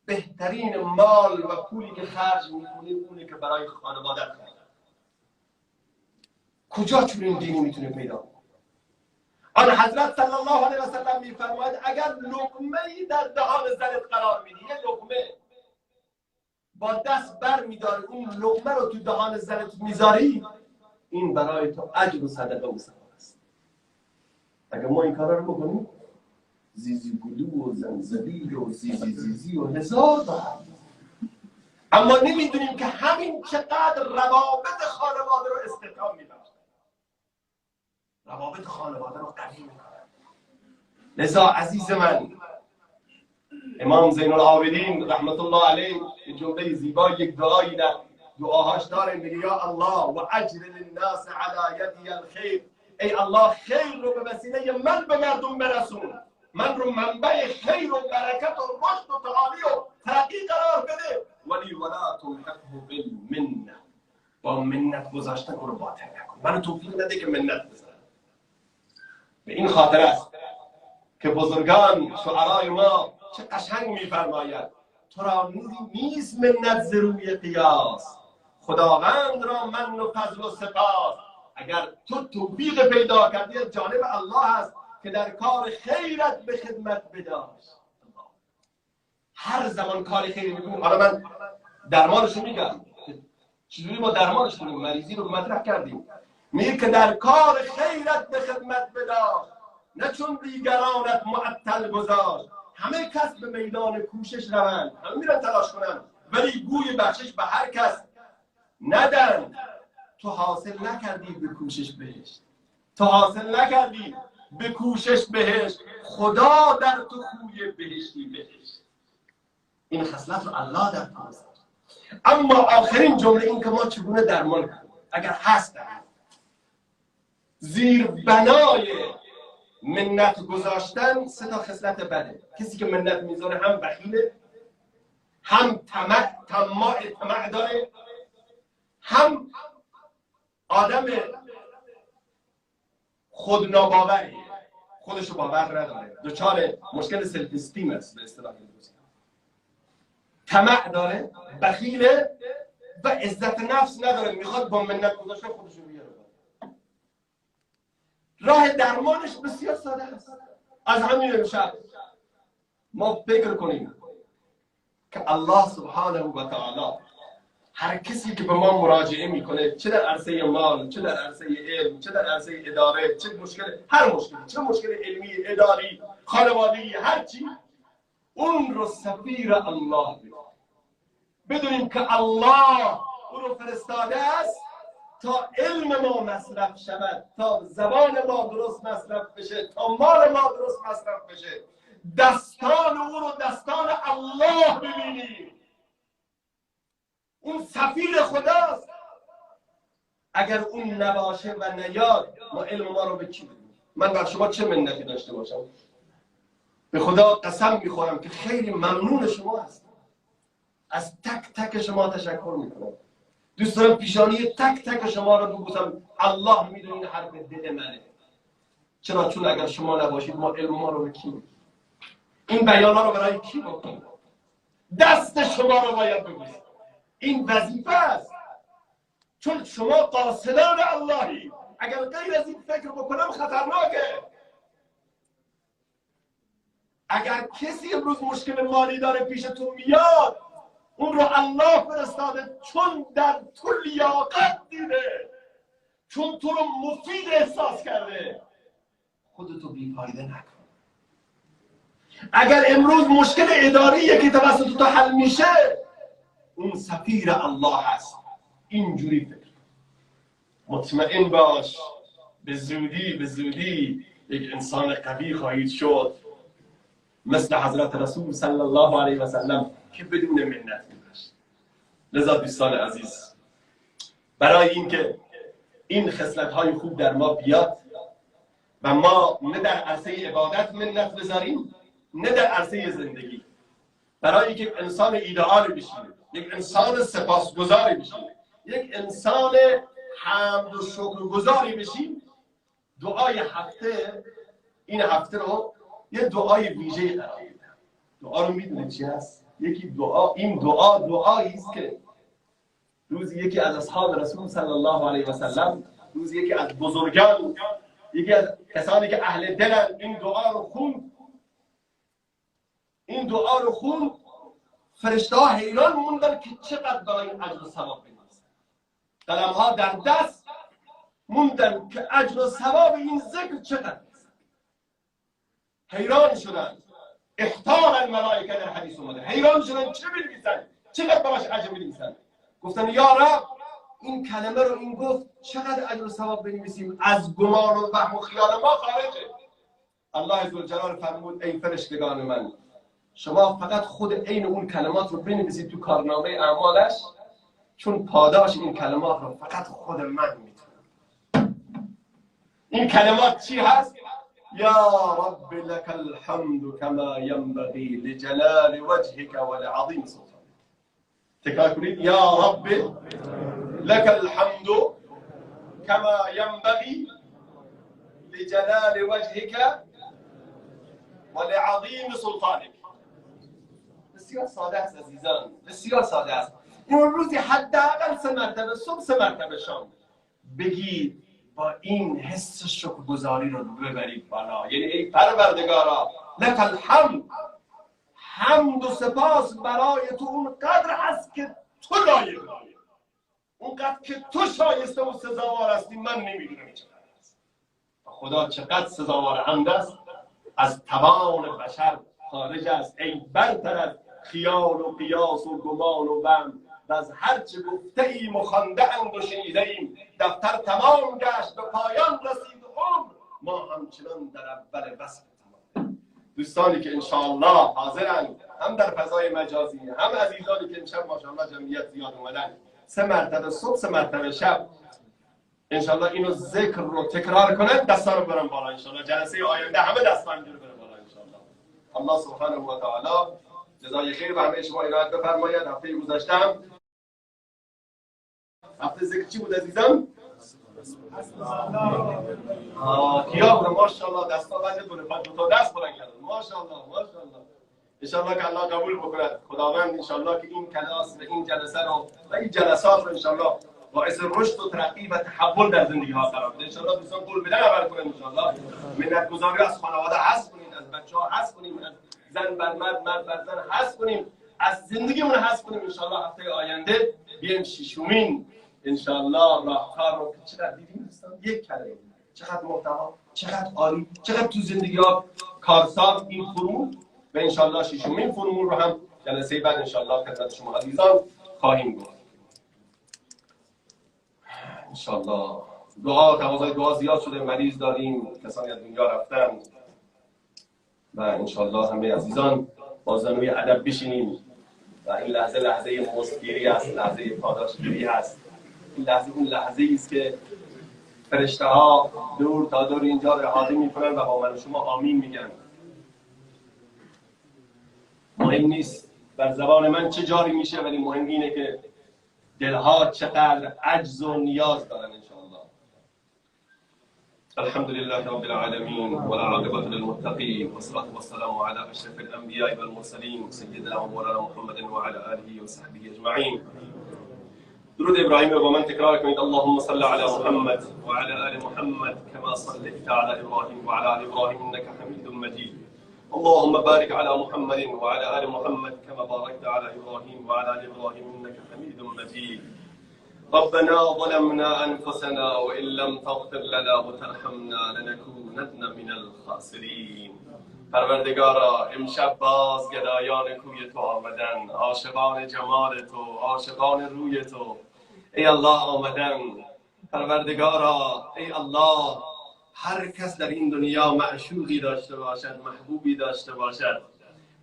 بهترین مال و پولی که خرج میکنی اونی که برای خانوادت خرج. کجا چنین دینی میتونه پیدا کنه؟ آن حضرت صلی الله علیه و سلم میفرماید اگر لقمه‌ای در دهان زنت قرار میدی، یه لقمه با دست بر میداری اون لقمه رو تو دهان زنت میذاری، این برای تو اجر و صدقه و ثواب است. اگر ما این کارا رو بکنیم، زیزی گلو و زنزبیل و زیزی و هزار تا، اما نمیدونیم که همین چقدر روابط خانواده رو استحکام میدن، روابط خانواده رو قوی میکنن. لذا عزیز من، امام زین العابدین رحمت الله علیه جمله زیبا، یک دعایی در دعاهاش داره، میگه یا الله و اجر للناس علی یدی الخیر، ای الله خیر رو به وسیله من به مردم برسون، من رو منبع خیر و برکت و رشد و تعالی و ترقی قرار بده، ولی ولا تلحقه بالمنه، با منت گذاشتن رو باطل نکن، من توفیق نده که منت بزنم. به این خاطر است که بزرگان شعرای ما چه قشنگ میفرماید تو را نیست منت ز روی قیاس، خداوند را من و فضل و سپاس. اگر تو توفیق پیدا کردی از جانب الله است که در کار خیرت به خدمت بداشت. هر زمان کار خیری میکنیم، حالا من درمانشو میگم چجوری ما درمانش کنیم، مریضی رو مطرح کردیم، میگه که در کار خیرت به خدمت بداشت، نه چون دیگرانت معطل گذاشت. همه کس به میدان کوشش روند، همه میرن تلاش کنن، ولی گوی بخشش به هر کس ندن. تو حاصل نکردی به کوشش بهشت، تو حاصل نکردی به کوشش بهشت، خدا در تو خوی بهشتی بهشت. این خصلت رو الله در تو هست. اما آخرین جمله این که ما چگونه درمان کنیم اگر هست زیر بنای منت گذاشتن سه تا خصلت بده. کسی که منت میذاره هم بخیله، هم طماع داره، هم آدم خودناباوری، خودشو باور نداره، دچار مشکل سلف استیم است به اصطلاح امروزی. طمع داره، بخیله و عزت نفس نداره، میخواد با منت گذاشتن خودشو بیاره. راه درمانش بسیار ساده است. از همین امشب ما فکر کنیم که الله سبحانه و تعالی هر کسی که به ما مراجعه میکنه، چه در عرصه مال، چه در عرصه علم، چه در عرصه اداره، چه مشکل، هر مشکلی، چه مشکل علمی، اداری، خانوادگی، هر چی، اون رو سفیر الله بدونیم که الله اون رو فرستاده است تا علم ما مصرف شود، تا زبان ما درست مصرف بشه، تا مال ما درست مصرف بشه، دستان او رو دستان الله ببینیم. اون سفیر خداست. اگر اون نباشه و نیاد، ما علم ما رو به کی بدیم؟ من بر شما چه منتی داشته باشم؟ به خدا قسم میخورم که خیلی ممنون شما هستم، از تک تک شما تشکر میکنم. دوست دارم پیشانی تک تک شما رو ببوسم. الله میدونه این حرف دل منه. چرا؟ چون اگر شما نباشید ما علم ما رو به کی بدیم؟ این بیان ها رو برای کی بکنیم؟ دست شما رو باید ببوسیم. این وظیفه است، چون شما قاصدان اللهی. اگر غیر از این فکر بکنم خطرناکه. اگر کسی امروز مشکل مالی داره پیشتون میاد، اون رو الله فرستاده چون در تو لیاقت دیده، چون تو رو مفید احساس کرده. خودتو بی‌فایده نکن. اگر امروز مشکل اداریه که توسط تو حل میشه، اون سفیر الله هست. اینجوری فکر مطمئن باش، به زودی یک انسان قوی خواهید شد مثل حضرت رسول صلی الله علیه و سلم که بدون منت می‌باشد. لذا دوستان عزیز، برای اینکه این خصلت‌های خوب در ما بیاد و ما نه در عرصه عبادت منت بذاریم نه در عرصه زندگی. برای یک انسان ایدئال بشیم، یک انسان سپاسگزاری بشیم، یک انسان حمد و شکرگزاری بشیم، دعای هفته، این هفته رو یه دعای ویژه قرار میدم. دعا رو میدونید چی هست؟ یکی دعا، این دعایی است که روزی یکی از اصحاب رسول صلی الله علیه و سلم، روزی یکی از بزرگان، یکی از کسانی که اهل دلن، این دعا رو خوند. فرشته ها حیران موندن که چقدر برای این اجر و ثواب بنویسن. قلم ها در دست موندن که اجر و ثواب این ذکر چقدر است. حیران شدن. احتار الملائکه در حدیث اومده. حیران شدن چه بنویسن؟ چقدر براش اجر بنویسن؟ گفتن یا رب این کلمه رو این گفت، چقدر اجر و ثواب بنویسیم؟ از گمان و وهم و خیال ما خارجه. الله عزوجل فرمود ای فرشتگان من، شما فقط خود عین اون کلمات رو بنویسید تو کارنامه اعمالش، چون پاداش این کلمات رو فقط خود من میتونم. این کلمات چی هست؟ یا رب لك الحمد كما ينبغي لجلال وجهك ولعظيم سلطانك. تکرار کنید. یا رب لك الحمد كما ينبغي لجلال وجهك ولعظيم سلطانك. بسیار ساده است عزیزان، بسیار ساده است. این روزی حداقل 3 مرتبه صبح 3 مرتبه شام بگید، با این حس شکرگزاری رو ببرید بالا. یعنی ای پروردگارا لک الحمد، حمد و سپاس برای تو اونقدر هست که تو لایق، اونقدر که تو شایسته و سزاوار هستی، من نمیدونم چقدر است. خدا چقدر سزاوار حمد است، از توان بشر خارج است. ای برتر از خیال و قیاس و گمان و وهم، و از هرچه گفته ایم و خوانده اند و شنیده ایم، دفتر تمام گشت به پایان رسید عمر، ما همچنان در اول وصف تمام. دوستانی که انشاءالله حاضرند، هم در فضای مجازی، هم عزیزانی که امشب ماشاءالله جمعیت زیاد اومدن، 3 مرتبه صبح 3 مرتبه شب انشاءالله اینو ذکر رو تکرار کنن، دستا رو برن بالا انشاءالله. جلسه آینده همه دستا اینجوری برن بالا انشاءالله. الله سبحانه و تعالی جزای خیر و همه شما عنایت بفرماید. هفته گذشته هفته ذکر چی بود عزیزان؟ کیا بود؟ ماشاءالله دستا بنده بوده، 2 تا دست بلند کردن. ماشاءالله ماشاءالله. انشاءالله که الله قبول بکند. خداوند انشاءالله که این کلاس و این جلسه رو و این جلسات رو انشاءالله باعث رشد و ترقی و تحول در زندگی ها قرار بده. انشاءالله دوستان قول بدن عمل کنن انشاءالله. منتگذاری از خانواده حذف کنید، از بچه‌ها حذف کنیم، از زن بر مرد، مرد بر زن حذف کنیم، از زندگیمون حذف کنیم. انشاءالله هفته آینده بیایم 6مین انشاءالله راهکار رو چقدر دیدیم دوستان؟ 1 کلمه، چقدر محتوا، چقدر عالی، چقدر تو زندگی ها کارساز این فرمول. و انشاءالله 6مین فرمول رو هم جلسه بعد انشاءالله خدمت شما عزیزان خواهیم گفت. انشاءالله تقاضای دعا زیاد شده، مریض داریم، کسانی از دنیا رفتن و انشاءالله همه عزیزان با زانوی ادب بشینیم و این لحظه مستگیری است، لحظه پاداشگیری است. این لحظه اون لحظه است که فرشته ها دور تا دور اینجا احاطه میکنن و با من و شما آمین میگن. مهم نیست بر زبان من چه جاری میشه، ولی مهم اینه که دلها چقدر عجز و نیاز دارن انشاءالله. الحمد لله رب العالمين والعاقبة للمتقين والصلاة والسلام على أشرف الأنبياء والمرسلين سيدنا ومولانا محمد وعلى آله وصحبه أجمعين. درود ابراهیم رو با من تکرار کنید. اللهم صل على محمد وعلى آل محمد كما صليت على إبراهيم وعلى آل إبراهيم إنك حميد مجيد. اللهم بارك على محمد وعلى آل محمد كما باركت على إبراهيم وعلى آل إبراهيم إنك حميد مجيد. ربنا ظلمنا أنفسنا وإن لم تغفر لنا وترحمنا لنكونن من الخاسرين. پروردگارا امشب باز گدایان کوی تو آمدن، عاشقان جمال تو، عاشقان روی تو ای الله آمدن. پروردگارا ای الله، هر کس در این دنیا معشوقی داشته باشد، محبوبی داشته باشد،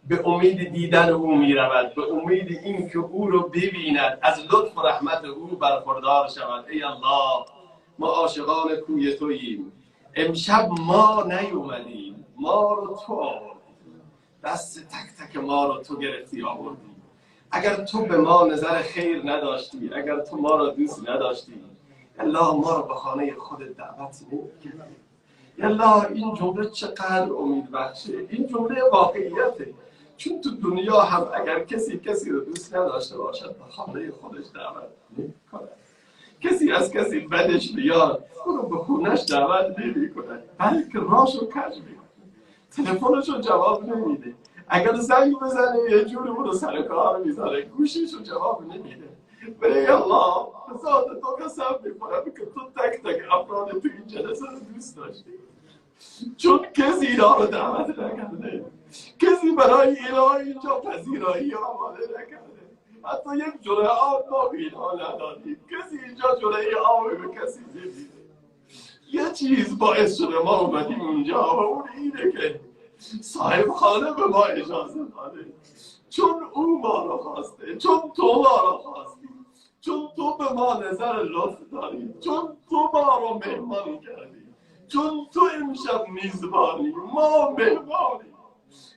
به امید دیدن او می رود، به امید این که او رو ببیند، از لطف و رحمت او برخوردار شود. ای الله، ما عاشقان کوی توییم. امشب ما نیومدیم، ما رو تو آوردی. دست تک تک ما رو تو گرفتی آوردی. اگر تو به ما نظر خیر نداشتی، اگر تو ما رو دوست نداشتی، الله ما رو به خانه خودت دعوت نمی‌کردی. الله این جمله چقدر امید بخشه، این جمله واقعیته. چون تو دنیا هم اگر کسی رو دوست نداشته باشد به خانه خودش دعوت نمی‌کند. کسی از کسی بدش بیاد او رو به خونش دعوت نمی‌کند، بلکه راهشو کج می‌کند، تلفنشو جواب نمیده، اگر زنگ بزنه یه جوری او رو سر کار میذاره، گوشیشو جواب نمیده. برای الله ذات تو قسم می‌خورم که تو تک تک افراد تو این جلسه رو دوست داشتی، چون کسی اینا رو دعوت نکرده، کسی برای اینا اینجا پذیرایی آماده نکرده، حتی یک جرعه آب ما به اینها ندادیم، کسی اینجا جرعه آب به کسی نمیده. یه چیز باعث شده ما اومدیم اونجا و اون اینه که صاحب خانه به ما اجازه داده، چون او ما رو خواسته، چون تو ما رو خواستی، چون تو به ما نظر لطف داری، چون تو ما رو مهمان کردی، چون تو امشب میزبانی، ما مهمانی.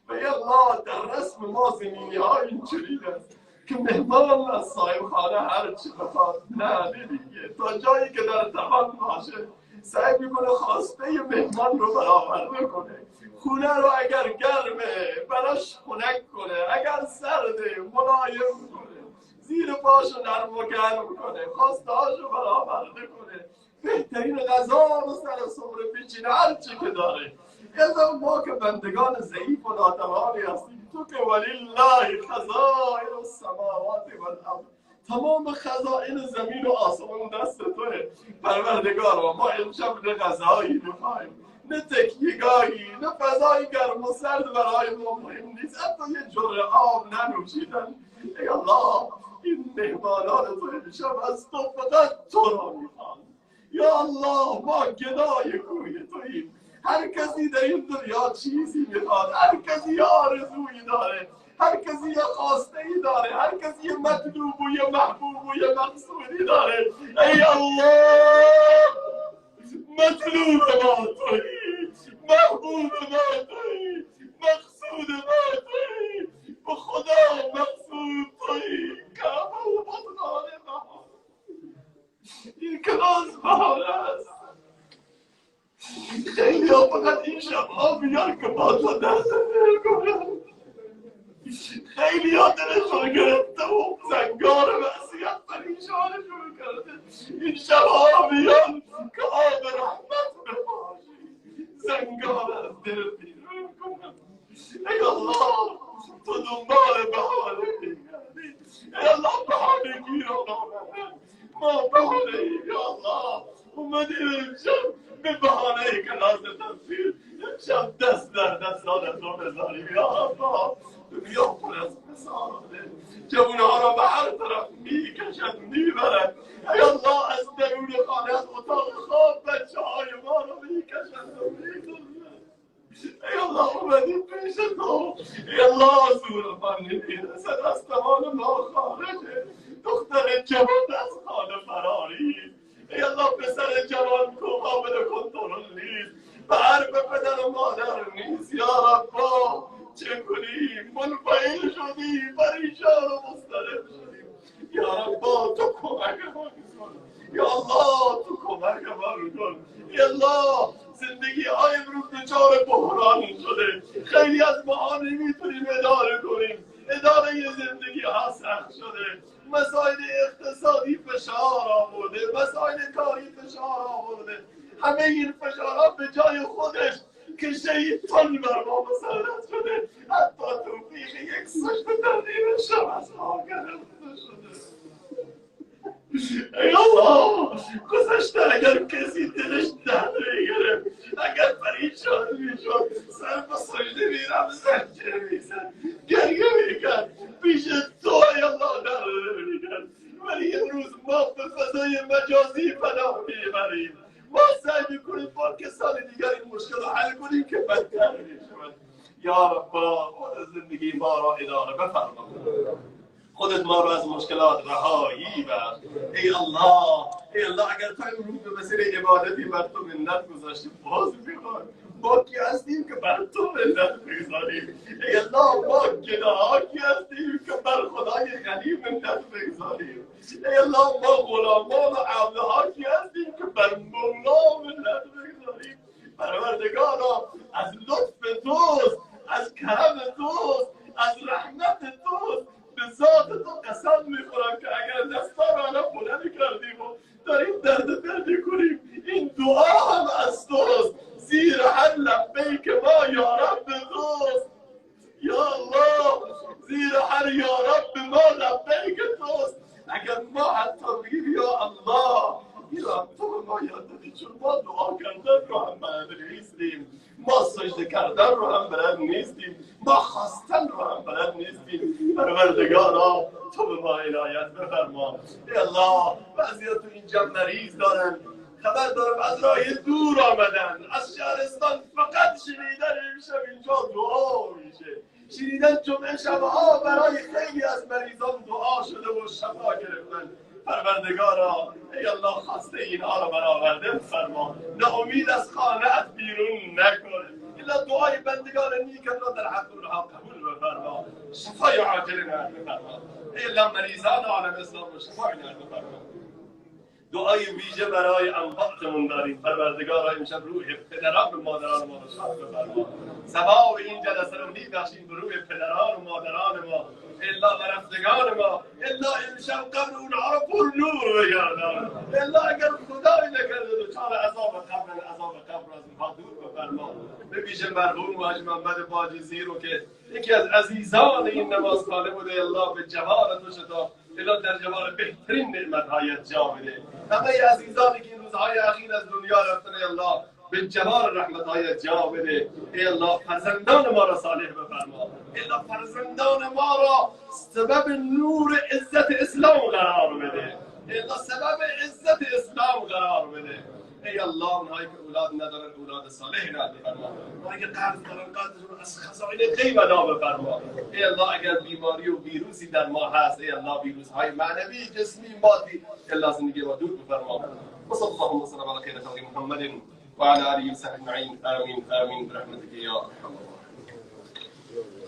و الله در رسم ما زمینی ها اینجوری است که مهمان از صاحب خانه هر چی بخواد نه نمیگه، تا جایی که در توان باشه سعی میکنه خواسته مهمان رو برآورده کنه. خونه رو اگر گرمه براش خنک کنه، اگر سرده ملایم کنه، زیر پاشو نرم و گرم کنه، خواسته هاشو برآورده کنه، بهترین غذا رو سر سفره پیچینه هر چی که داره. اذا ما که بندگان ضعیف و ناتوانی هستیم، تو که ولله خزائن السماوات والارض، تمام خزائن زمین و آسمان دست توه پروردگار. و ما امشب نه غذایی میخوایم، نه تکیهگاهی، نه فضای گرم و سرد برای ما مهم نیست، حتی یه جرعه آب ننوشیدن. ای الله این مهمانان تو امشب از تو فقط تو را میخوان. یا الله ما گدای کوی توییم، هر کسی در این دنیا چیزی میخواد، هر کسی یه آرزویی داره، هر کسی یه خواسته ای داره، هر کسی یه مطلوب و یه محبوب و یه مقصودی داره. ای الله مطلوب ما تویی، محبوب ما تویی، مقصود ما تویی، به خدا مقصود تویی. کعبه و بطنان بهار، این کلاس بهار است. خیلی ها فقط این شبها میگن که با تو دست دل کنن، خیلی ها دلشون گرفته و زنگار وسیعت پریشانشون کرده. این شبها میگن که آب رحمت بباشی، زنگار از دل بیرون کنن. ای الله تو دنبال بهانه میگردی، ای الله بهانه گیران آمدن، ما بهانه ای یا الله اومدیم امشب به بهانه کلاس تفسیر، امشب دست در دستان تو بذاریم. یا الله دنیا پر از فساده، جوانها را به هر طرف میکشد میبرد. ای الله از درون خانه، از اتاق خواب بچه های ما را میکشد و میدوزد. ای الله اومدیم پیش تو، ای الله زورمان نمیرسد، از توان ما خارجه، دختر جوان از خانه فراری. ای الله پسر جوان تو قابل کنترل نیست، به حرف پدر و مادر نیست. یا ربا چه کنیم؟ منفعل شدیم، پریشان و مضطرب شدیم. یا ربا تو کمکمان کن، یا الله تو کمکمان کن. یا الله زندگی های امروز دچار بحران شده، خیلی از ما نمیتونیم اداره کنیم، اداره زندگی ها سخت شده، مسائل اقتصادی فشار آورده، مسائل کاری فشار آورده، همه این فشارها به جای خودش که شیطان بر ما مسلط شده، حتی توفیق یک سجده در نیم شب از ما گرفته شده. ای الله گذشته اگر کسی دلش درد میگرفت، اگر پریشان میشد، سر به سجده میرفت، زنجیر میزد، گریه میکرد، پیش تو ای الله درد میکرد. ولی امروز ما به فضای مجازی پناه میبریم، ما سعی میکنیم با کسان دیگر این مشکل رو حل کنیم که بدتر میشود. یا رب خود زندگی ما را اداره بفرما. خودت ما رو از مشکلات رهایی بخش. ای الله، ای الله، اگر تو امروز به وسیله عبادتی بر تو منت گذاشتی باز میخوای. ما کی هستیم که بر تو منت بگذاریم؟ ای الله، ما گناه‌ها کی هستیم که بر خدای غنی منت بگذاریم؟ ای الله، ما غلامان و عبدها کی هستیم که بر مولا منت بگذاریم؟ پروردگارا، از لطف توست، از کرم توست، از رحمت توست، به ذات تو قسم میخورم که اگر دستا رو الان بلند کردیم و داریم درد کنیم، این دعا هم از توست، زیر هر لبیک ما یا رب توست. یا الله، زیر هر یا رب ما لبیک توست. اگر ما حتی بگیم یا الله، یا تو ما یاد دادی، چون ما دعا کردن رو هم بلد نیستیم، ما سجده کردن رو هم بلد نیستیم، ما خواستن رو هم بلد نیستیم. پروردگارا، تو به ما عنایت بفرما. ای الله، بعضیا تو اینجا مریض دارن، خبر دارم از راه دور آمدن، از شهرستان فقط شنیدن امشب اینجا دعا میشه، شنیدن جمعه شبها برای خیلی از مریضان دعا شده و شفا گرفتن. پروردگارا، ای الله، خواسته اینها رو برآورده فرما، ناامید از خانه‌ات بیرون نکن. الا دعای بندگان نیکت را در حق اونها قبول بفرما، شفای عاجل عنایت بفرما. ای الله، مریضان عالم اسلام رو شفای عنایت بفرما. دعای ویژه برای انفاقمون داریم. پروردگارا، امشب روح پدران و مادران ما رو شاد بفرما. ثواب این جلسه رو میبخشیم به روح پدران و مادران ما، الا و رفتگان ما. الا امشب قبر اونها رو پر نور بگردان. الا اگر خدای نکرده دچار عذاب قبر از اونها دور بفرما. به ویژه مرحوم حاج محمد باجزی رو که یکی از عزیزان این نمازخانه بوده، الله به جوار تو شتاب، الا در جوار بهترین نعمت‌هایت جا بده. همه عزیزانی که این روزهای اخیر از دنیا رفتن، الله به جوار رحمت‌هایت جا بده. ای الله، فرزندان ما را صالح بفرما. ای الله، فرزندان ما را سبب نور عزت اسلام قرار بده. ای الله، سبب عزت اسلام قرار بده. ای الله، اونهایی که اولاد ندارن اولاد صالح عنایت بفرما. اونهایی که قرض دارن قرضشون از خزائن غیب ادا بفرما. ای الله، اگر بیماری و ویروسی در ما هست، ای الله، ویروس‌های معنوی، جسمی، مادی، الله زندگی ما دور بفرما. و صلی الله وسلم علی خیر خلق محمد و علی آله و صحبه اجمعین. آمین آمین برحمتک یا ارحم الراحمین.